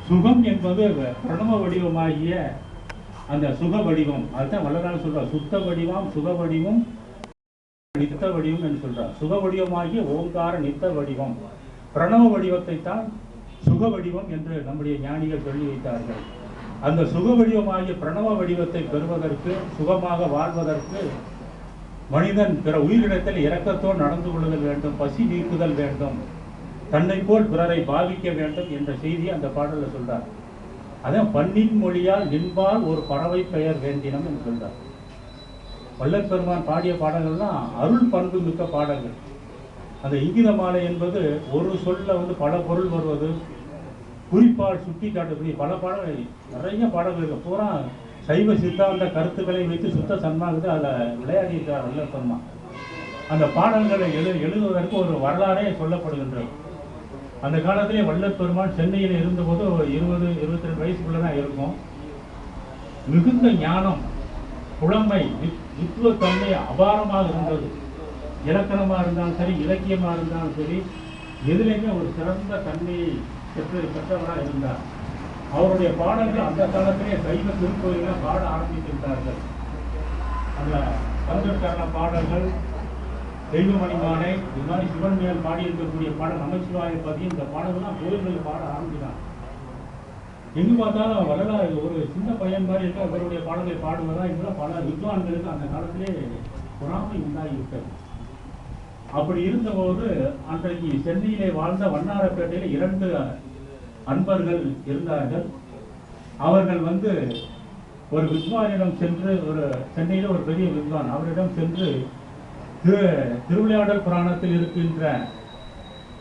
சுகம் என்பது பிரணவ வடிவமாகிய அந்த சுக வடிவம். அதுதான் வள்ளலார் சொல்றார், சுத்த வடிவம் சுக வடிவம் நித்த வடிவம் என்று சொல்றார். சுக வடிவமாகிய ஓங்கார நித்த வடிவம், பிரணவ வடிவத்தை தான் சுக வடிவம் என்று நம்முடைய ஞானிகள் சொல்லி வைத்தார்கள். அந்த சுக வடிவமாகிய பிரணவ வடிவத்தை பெறுவதற்கு, சுகமாக வாழ்வதற்கு மனிதன் பிற உயிரிடத்தில் இரக்கத்தோடு நடந்து கொள்ளுதல் வேண்டும், பசி நீக்குதல் வேண்டும், தன்னை போல் பிறரை பாவிக்க வேண்டும் என்ற செய்தியை அந்த பாடலில் சொல்றார். அதான் பண்ணின் மொழியால் நின்பால் ஒரு பறவை பெயர் வேண்டினம் என்று சொல்றார். வள்ளல் பெருமான் பாடிய பாடல்கள்லாம் அருள் பண்பு மிக்க பாடல்கள். அந்த இங்கித மாலை என்பது ஒரு சொல்ல பல பொருள் வருவது, குறிப்பால் சுட்டி காட்டக்கூடிய பல பாடல்கள், நிறைய பாடல்கள் இருக்கு. பூரா சைவ சித்தாந்த கருத்துக்களை வைத்து சுத்த சன்மானத்தை அதில் விளையாடி இருக்கிறார் வள்ளல் பெருமான். அந்த பாடல்களை எழுதுவதற்கு ஒரு வரலாறே சொல்லப்படுகின்றது. அந்த காலத்திலே வள்ளல் பெருமான் சென்னையில் இருந்தபோது 20-22 வயசுக்குள்ள தான் இருக்கும். மிகுந்த ஞானம், புலமை, வித்துவத்தன்மை அபாரமாக இருந்தது. இலக்கணமாக இருந்தாலும் சரி, இலக்கியமாக இருந்தாலும் சரி, எதிலையுமே ஒரு சிறந்த தன்மையை பெற்றவராக இருந்தார். அவருடைய பாடல்கள் அந்த காலத்திலே சைவ திருக்கோயிலில் பாட ஆரம்பித்திருந்தார்கள். அந்த கந்தர்கரண பாடல்கள், தெய்வமணிமாலை, இது மாதிரி சிவன் மேல் பாடியிருக்கக்கூடிய பாடல், நமச்சிவாய பதி, இந்த பாடல்கள்லாம் கோயில்களில் பாட ஆரம்பிக்கிறாங்க. எங்கு பார்த்தாலும் வரலாறு ஒரு சின்ன பையன் மாதிரி இருக்க அவருடைய பாடலை பாடுவதா இதெல்லாம் பல வித்வான்களுக்கு அந்த காலத்திலே பொறாமை உண்டாகிவிட்டது. அப்படி இருந்தபோது அன்றைக்கு சென்னையிலே வாழ்ந்த வண்ணாரப்பேட்டையில் 2 அன்பர்கள் இருந்தார்கள். அவர்கள் ஒரு வித்வானிடம் சென்று, சென்னையில் ஒரு பெரிய வித்வான் அவரிடம் சென்று திருவிளையாடல் புராணத்தில் இருக்கின்ற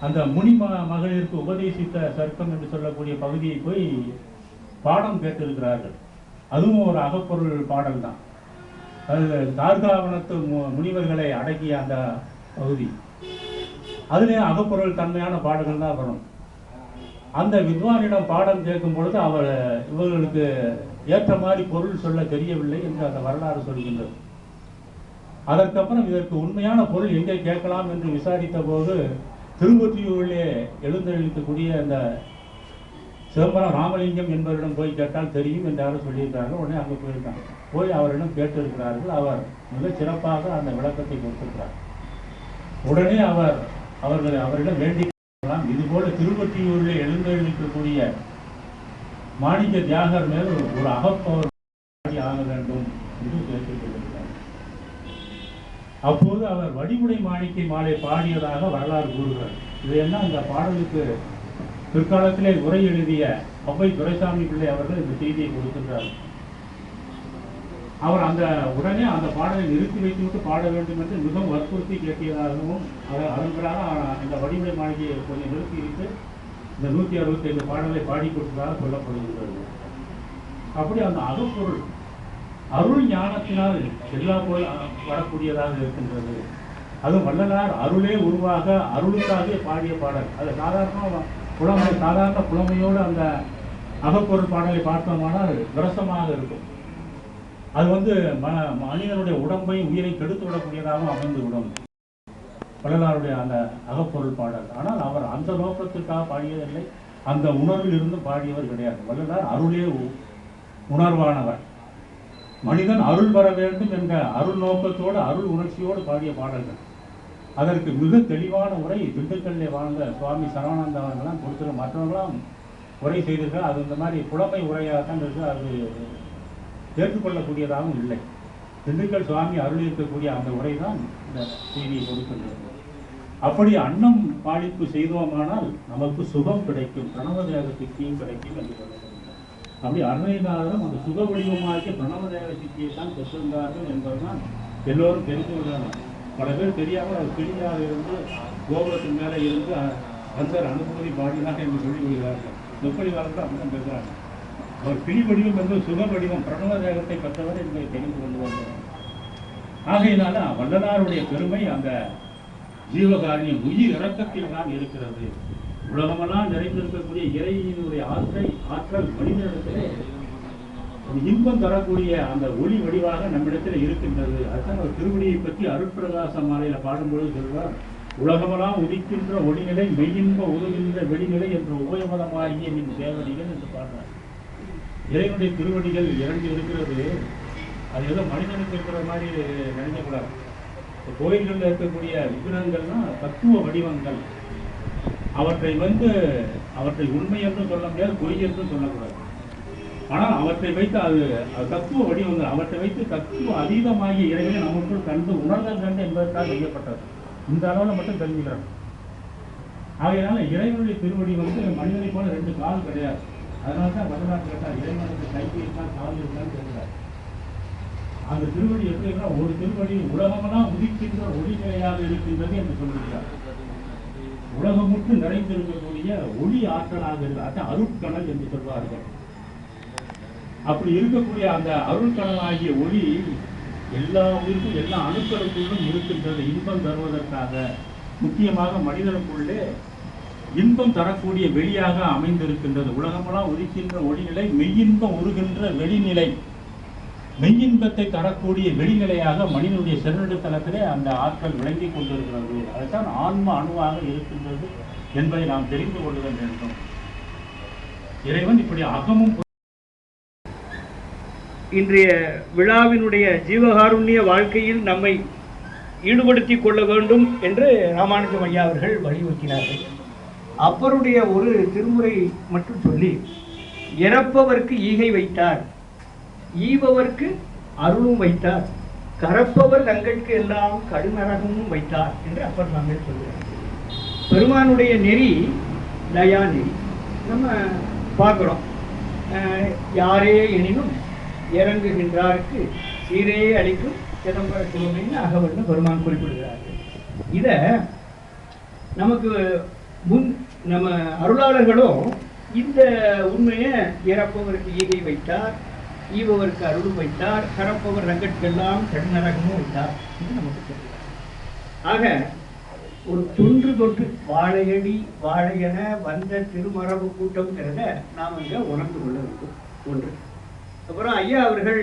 அந்த முனி மகளிருக்கு உபதேசித்த சர்க்கம் என்று சொல்லக்கூடிய பகுதியை போய் பாடம் கேட்டிருக்கிறார்கள். அதுவும் ஒரு அகப்பொருள் பாடல் தான். அது தார்காவனத்து முனிவர்களை அடக்கிய அந்த பகுதி. அதிலே அகப்பொருள் தன்மையான பாடல்கள் தான் வரும். அந்த வித்வானிடம் பாடம் கேட்கும் பொழுது இவர்களுக்கு ஏற்ற மாதிரி பொருள் சொல்ல தெரியவில்லை என்று அந்த வரலாறு சொல்கின்றது. அதற்கப்புறம் இதற்கு உண்மையான பொருள் எங்கே கேட்கலாம் என்று விசாரித்த போது திருவொற்றியூரிலே எழுந்தளிக்கக்கூடிய அந்த சிதம்பரம் ராமலிங்கம் என்பவரிடம் போய் கேட்டால் தெரியும் என்றாலும் சொல்லியிருக்கிறார்கள். உடனே அங்கே போயிருக்காங்க. போய் அவரிடம் கேட்டிருக்கிறார்கள். அவர் மிகச் சிறப்பாக அந்த விளக்கத்தை கொடுத்திருக்கிறார். உடனே அவரிடம் வேண்டி இதுபோல திருவொற்றியூரிலே எழுந்தளிக்கக்கூடிய மாணிக்க தியாகர் மேல் ஒரு அகப்பவர் ஆக வேண்டும் என்று கேட்டுக்கொண்டிருக்கிறார். அப்போது அவர் வடிவுடை மாணிக்கை மாலை பாடியதாக வரலாறு கூறுகிறார். இதையெல்லாம் அந்த பாடலுக்கு பிற்காலத்திலே உரை எழுதிய அவ்வை துரைசாமி பிள்ளை அவர்கள் இந்த செய்தியை கொடுக்கின்றார். அவர் உடனே அந்த பாடலை நிறுத்தி வைத்துவிட்டு பாட வேண்டும் என்று மிகவும் வற்புறுத்தி கேட்டியதாகவும் அதன் பிறகு இந்த வடிவுடை மாளிகையை கொஞ்சம் நிறுத்திவிட்டு இந்த 165 பாடலை பாடி கொடுத்ததாக சொல்லப்படுகின்றது. அப்படி அந்த அகப்பொருள் அருள் ஞானத்தினால் எல்லா போல் வரக்கூடியதாக இருக்கின்றது. அதுவும் வள்ளலார் அருளே உருவாக அருளுக்காக பாடிய பாடல். அது சாதாரண புலமையோடு அந்த அகப்பொருள் பாடலை பார்த்தோமானால் விரசமாக இருக்கும். அது மனிதனுடைய உடம்பை உயிரை கெடுத்து விடக்கூடியதாகவும் அமைந்துவிடும் வள்ளலாருடைய அந்த அகப்பொருள் பாடல். ஆனால் அவர் அந்த நோக்கத்திற்காக பாடியதில்லை, அந்த உணர்வில் இருந்தும் பாடியவர் கிடையாது. வள்ளலார் அருளே உணர்வானவர். மனிதன் அருள் பெற வேண்டும் என்ற அருள் நோக்கத்தோடு அருள் உணர்ச்சியோடு பாடிய பாடல்கள். அதற்கு மிக தெளிவான உரை திண்டுக்கல்லே வாழ்ந்த சுவாமி சரவணானந்த அவர்களாம் கொடுத்துருக்க, மற்றவர்களாம் உரை செய்திருக்கிறார். அது இந்த மாதிரி புலமை உரையாகத்தான் இருக்கு. அது ஏற்றுக்கொள்ளக்கூடியதாகவும் இல்லை. திண்டுக்கல் சுவாமி அருள் இருக்கக்கூடிய அந்த உரை தான் இந்த செய்தியை கொடுக்கின்றது. அப்படி அன்னம் பாலிப்பு செய்தோமானால் நமக்கு சுகம் கிடைக்கும், பிரணவதேக சித்தியும் கிடைக்கும் என்று சொல்லப்படுகிறது. அப்படி அருணைநாதரும் அந்த சுக வடிவமாகிய பிரணவதேக சித்தியை தான் பெற்றிருந்தார்கள் என்பதுதான் எல்லோரும் தெரிந்து கொள்ளணும். பல பேர் தெரியாமல் அவர் கிளியாக இருந்து கோபுரத்தின் மேலே இருந்து அந்த அனுபூதி பாடினாக என்று சொல்லி கொள்கிறார்கள். எப்படி வாழ்ந்தால் அப்படிதான் பேசுகிறாங்க. அவர் கிளி வடிவம் என்று சுக வடிவம் பிரணவதேகத்தை பெற்றவர் என்பதை தெரிந்து கொண்டு வந்தார். ஆகையினால வள்ளலாருடைய பெருமை அந்த ஜீவகாரியம் உயிர் இறக்கத்தில் தான் இருக்கிறது. உலகமெல்லாம் நிறைந்திருக்கக்கூடிய இறையினுடைய ஆற்றல் மனிதனிடத்திலே இன்பம் தரக்கூடிய அந்த ஒளி வடிவாக நம்மிடத்தில் இருக்கின்றது. அதுதான் ஒரு திருவடியை பற்றி அருட்பிரகாச மாலையில பாடும்பொழுது சொல்வார், உலகமெல்லாம் உதிக்கின்ற ஒளிநிலை மெய்யின்ப உதவுகின்ற வெளிநிலை என்ற உபயமதமாகிய நின் சேவடிகள் என்று பாடுறார். இறைவனுடைய திருவடிகள் 2 இருக்கிறது. அது ஏதோ மனிதனுக்கு இருக்கிற மாதிரி நினைக்கக்கூடாது. கோயில்களில் இருக்கக்கூடிய விக்கிரகங்கள்னா தத்துவ வடிவங்கள். அவற்றை உண்மை என்று சொல்ல முடியாது, பொய் என்று சொல்லக்கூடாது. ஆனால் அவற்றை வைத்து அது தத்துவ வடிவங்கள், அவற்றை வைத்து தத்துவ அதீதமாகிய இறைவனை நமக்குள் கண்டு உணர்தல் கண்டு என்பதற்காக செய்யப்பட்டது. இந்த அளவில் மட்டும் தெரிஞ்சுக்கிறாங்க. ஆகையினால இறைவனுடைய திருவடி மனிதனை போல 2 கால் கிடையாது. அதனால தான் வள்ளலார் கேட்டார், இறைவனுக்கு கைக்கு இருக்கா கால் இருக்கான்னு கேட்கிறார். அந்த திருவடி எப்படி இருக்கா, ஒரு திருவடி உலகமெல்லாம் உதிக்கின்ற ஒளிநிலையாக இருக்கின்றது என்று சொல்லுகிறார். உலகமுற்று நிறைந்திருக்கக்கூடிய ஒளி ஆற்றலாக இருக்கிறது, அருட்கணல் என்று சொல்வார்கள். அப்படி இருக்கக்கூடிய அந்த அருட்கணலாகிய ஒளி எல்லா உயிருக்கும் எல்லா அணுக்களுக்குள்ளும் இருக்கின்றது. இன்பம் தருவதற்காக, முக்கியமாக மனிதனுக்குள்ளே இன்பம் தரக்கூடிய வெளியாக அமைந்திருக்கின்றது. உலகமெல்லாம் உதிக்கின்ற ஒளிநிலை மெய்யின்பம் உருகின்ற வெளிநிலை, மெய்யின்பத்தை தரக்கூடிய வெளிநிலையாக மனிதனுடைய செல்வெடுத்தலத்திலே அந்த ஆற்றல் விளங்கி கொண்டிருக்கிறது. அதுதான் ஆன்ம அணுவாக இருக்கின்றது என்பதை நாம் தெரிந்து கொள்ளுதல் வேண்டும். இறைவன் இப்படி அகமும் இன்றைய விழாவினுடைய ஜீவகாருண்ய வாழ்க்கையில் நம்மை ஈடுபடுத்தி கொள்ள வேண்டும் என்று ராமானுஜம் ஐயா அவர்கள் வலியுறுத்தினார்கள். அப்பருடைய ஒரு திருமுறை மட்டும் சொல்லி, இறப்பவர்க்கு ஈகை வைத்தார், ஈபவர்க்கு அருளும் வைத்தார், கரப்பவர் தங்களுக்கு எல்லாம் கடுநரகமும் வைத்தார் என்று அப்பர் சுவாமிகள் சொல்கிறார். பெருமானுடைய நெறி தயா நெறி நம்ம பார்க்குறோம். யாரே எனினும் இறங்குகின்றாருக்கு சீரே அளிக்கும் சிதம்பர சிவமைன்னு அகவல்னு பெருமான் குறிப்பிடுகிறார்கள். இதை நமக்கு முன் நம்ம அருளாளர்களும் இந்த உண்மையை இறப்பவருக்கு ஈகை வைத்தார், ஈபவருக்கு அருளும் வைத்தார், கரப்பவர் ரங்கட்கெல்லாம் கடுநரகமும் வைத்தார் என்று நமக்கு சொல்கிறார். ஆக ஒரு தொன்று தொட்டு வாழையடி வாழையென வந்த திருமரபு கூட்டம்ங்கிறத நாம் இங்கே உணர்ந்து கொள்ள வேண்டும். ஒன்று. அப்புறம் ஐயா அவர்கள்,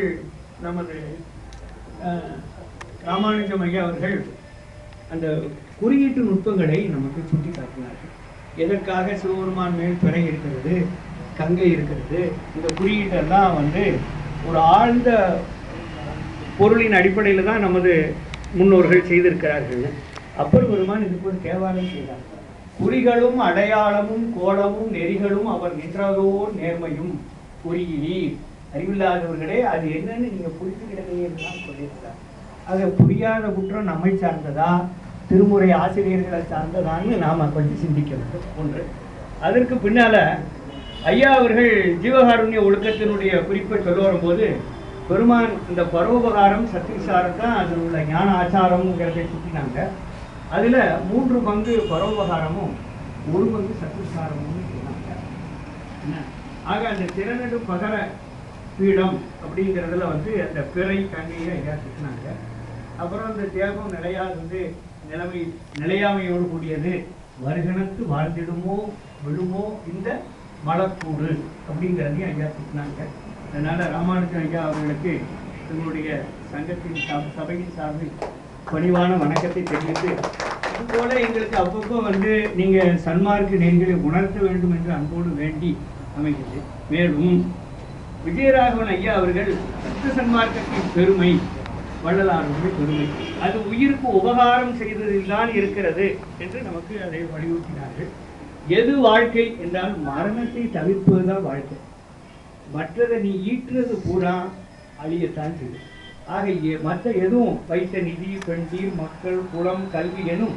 நமது ராமானுஜம் ஐயா அவர்கள் அந்த குறியீட்டு நுட்பங்களை நமக்கு சுட்டி காட்டினார்கள். எதற்காக சிவபெருமான் மேல் பிறை இருக்கிறது, கங்கை இருக்கிறது, இந்த குறியீட்டெல்லாம் ஒரு ஆழ்ந்த பொருளின் அடிப்படையில் தான் நமது முன்னோர்கள் செய்திருக்கிறார்கள். அப்பர் பெருமான் இதுக்கு ஒரு தேவாரம் செய்தார். குறிகளும் அடையாளமும் கோலமும் நெறிகளும் அவர் நின்றதோர் நேர்மையும் குறியினீர். அறிவில்லாதவர்களே அது என்னன்னு நீங்க புரிஞ்சுக்கிட்டதேன்னு சொல்லியிருக்கிறார். அதை புரியாத குற்றம் நம்மை சார்ந்ததா, திருமுறை ஆசிரியர்களை சார்ந்ததான்னு நாம கொஞ்சம் சிந்திக்க வேண்டும். ஒன்று. அதற்கு பின்னால ஐயா அவர்கள் ஜீவகாருண்ய ஒழுக்கத்தினுடைய குறிப்பை சொல்ல வரும்போது, பெருமான் இந்த பரோபகாரம் சத்விசாரம் தான் அதில் உள்ள ஞான ஆச்சாரம்ங்கிறதை சுற்றினாங்க. அதில் 3 பங்கு பரோபகாரமும் 1 பங்கு சத்விசாரமும் சொன்னாங்க. ஆக அந்த திறனடு பகர பீடம் அப்படிங்கிறதுல அந்த பிறை கங்கையை ஐயா சுற்றினாங்க. அப்புறம் அந்த தேகம் நிலையாமையோடு கூடியது, வருகணத்து வாழ்ந்திடுமோ விழுமோ இந்த மலக்கூடு அப்படிங்கிறதையும் ஐயா சுற்றினாங்க. அதனால ராமானுஜம் ஐயா அவர்களுக்கு எங்களுடைய சங்கத்தின் சபையின் சார்பில் பணிவான வணக்கத்தை தெரிவித்து, இதுபோல எங்களுக்கு அப்பப்போ நீங்க சன்மார்க்க நெறிகளை உணர்த்த வேண்டும் என்று அன்போடு வேண்டி அமைகிறது. மேலும் விஜயராகவன் ஐயா அவர்கள் சத்து சன்மார்க்கத்தின் பெருமை, வள்ளலாருடைய பெருமை, அது உயிருக்கு உபகாரம் செய்ததில் தான் இருக்கிறது என்று நமக்கு அதை வலியுறுத்தினார்கள். எது வாழ்க்கை என்றால் மரணத்தை தவிர்ப்பதுதான் வாழ்க்கை. மற்றதை நீ ஈட்டுறது பூரா அழியத்தான் செய்யும். ஆக மற்ற எதுவும் வைத்த நிதி, பெண்டீர், மக்கள், குலம், கல்வி எனும்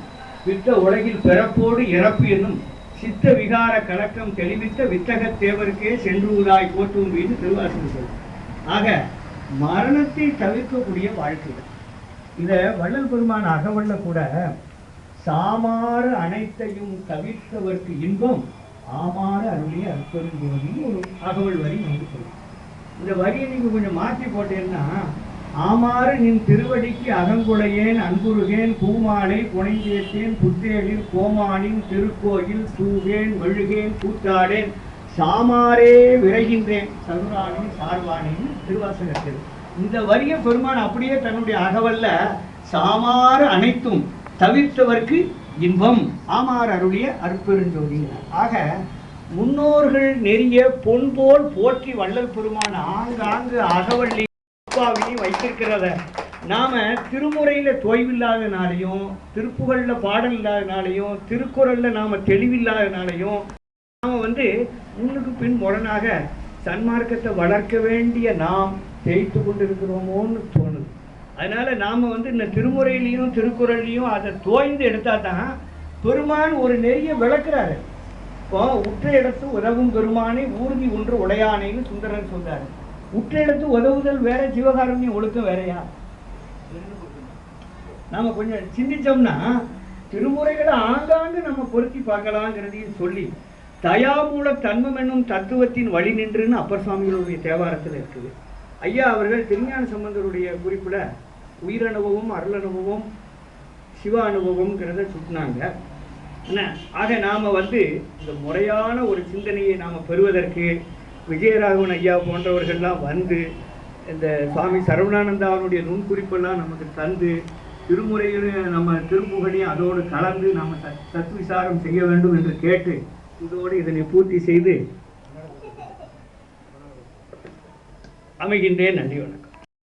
வித்த உலகில் பிறப்போடு இறப்பு என்னும் சித்த விகார கலக்கம் தெளிவித்த வித்தக தேவருக்கே சென்றுவதாய் போற்றும் மீது திருவாசகம். ஆக மரணத்தை தவிர்க்கக்கூடிய வாழ்க்கை. இதை வள்ளல் பெருமான் அகவல்ல கூட சாமாறு அனைத்தையும் தவிர்த்தவர்க்கு இன்பம் ஆமாறு அருளிய அற்பெருஞ்சோதின்னு ஒரு அகவல் வரி சொல்லும். இந்த வரியை நீங்க கொஞ்சம் மாற்றி போட்டேன்னா, ஆமாறு நின் திருவடிக்கு அகங்குளையேன் அன்புருகேன் பூமாலை புனைந்தேத்தேன் புத்தேலில் கோமானின் திருக்கோயில் சூகேன் மெழுகேன் கூத்தாடேன் சாமாரே விரைகின்றேன் சதுரானே சார்வானேன்னு திருவாசகத்தில். இந்த வரிய பெருமான் அப்படியே தன்னுடைய அகவல்ல சாமாறு அனைத்தும் தவிர்த்தவர்க்கு இன்பம் ஆமாறு அருளிய அற்பெருஞ்சோதினார். ஆக முன்னோர்கள் நெறிய பொன் போல் போற்றி வள்ளல் பெருமான் ஆங்காங்கு அகவல்லி வைத்திருக்கிறத நாம திருமுறையில தொய்வில்லாதனாலையும், திருப்புகள்ல பாடல் இல்லாதனாலையும், திருக்குறள்ல நாம தெளிவில்லாதனாலையும் நாம முன்னுக்கு பின் முரணாக சன்மார்க்கத்தை வளர்க்க வேண்டிய நாம் தேய்த்து கொண்டிருக்கிறோமோன்னு தோணுது. அதனால நாம இந்த திருமுறையிலையும் திருக்குறள்லையும் அதை தோய்ந்து எடுத்தா தான் பெருமான் ஒரு நெறிய விளக்குறாரு. இப்போ உற்ற இடத்து உதவும் பெருமானை ஊர்தி ஒன்று உடையானைன்னு சுந்தரர் சொல்றாரு. உற்ற இடத்து உதவுதல் வேற, ஜீவகாருண்யம் ஒழுக்கம் வேறையா? நாம கொஞ்சம் சிந்திச்சோம்னா திருமுறைகளை ஆங்காங்கு நம்ம பொருத்தி பார்க்கலாங்கிறதையும் சொல்லி, தயாமூல தன்மம் என்னும் தத்துவத்தின் வழி நின்றுன்னு அப்பர் சுவாமிகளுடைய தேவாரத்தில் இருக்குது. ஐயா அவர்கள் திருஞான சம்பந்தருடைய குறிப்பிட உயிரனுபவம், அருளனுபவம், சிவ அனுபவம்ங்கிறத சுட்டினாங்க. ஆக நாம இந்த முறையான ஒரு சிந்தனையை நாம பெறுவதற்கு விஜயராகவன் ஐயா போன்றவர்கள்லாம் இந்த சுவாமி சரவணானந்தா அவருடைய நுண்குறிப்பெல்லாம் நமக்கு தந்து, திருமுறையில் நம்ம திருப்புகழையும் அதோடு கலந்து நம்ம தத்துவிசாரம் செய்ய வேண்டும் என்று கேட்டு இதோடு இதனை பூர்த்தி செய்து அமைகின்றேன். நன்றி, வணக்கம்.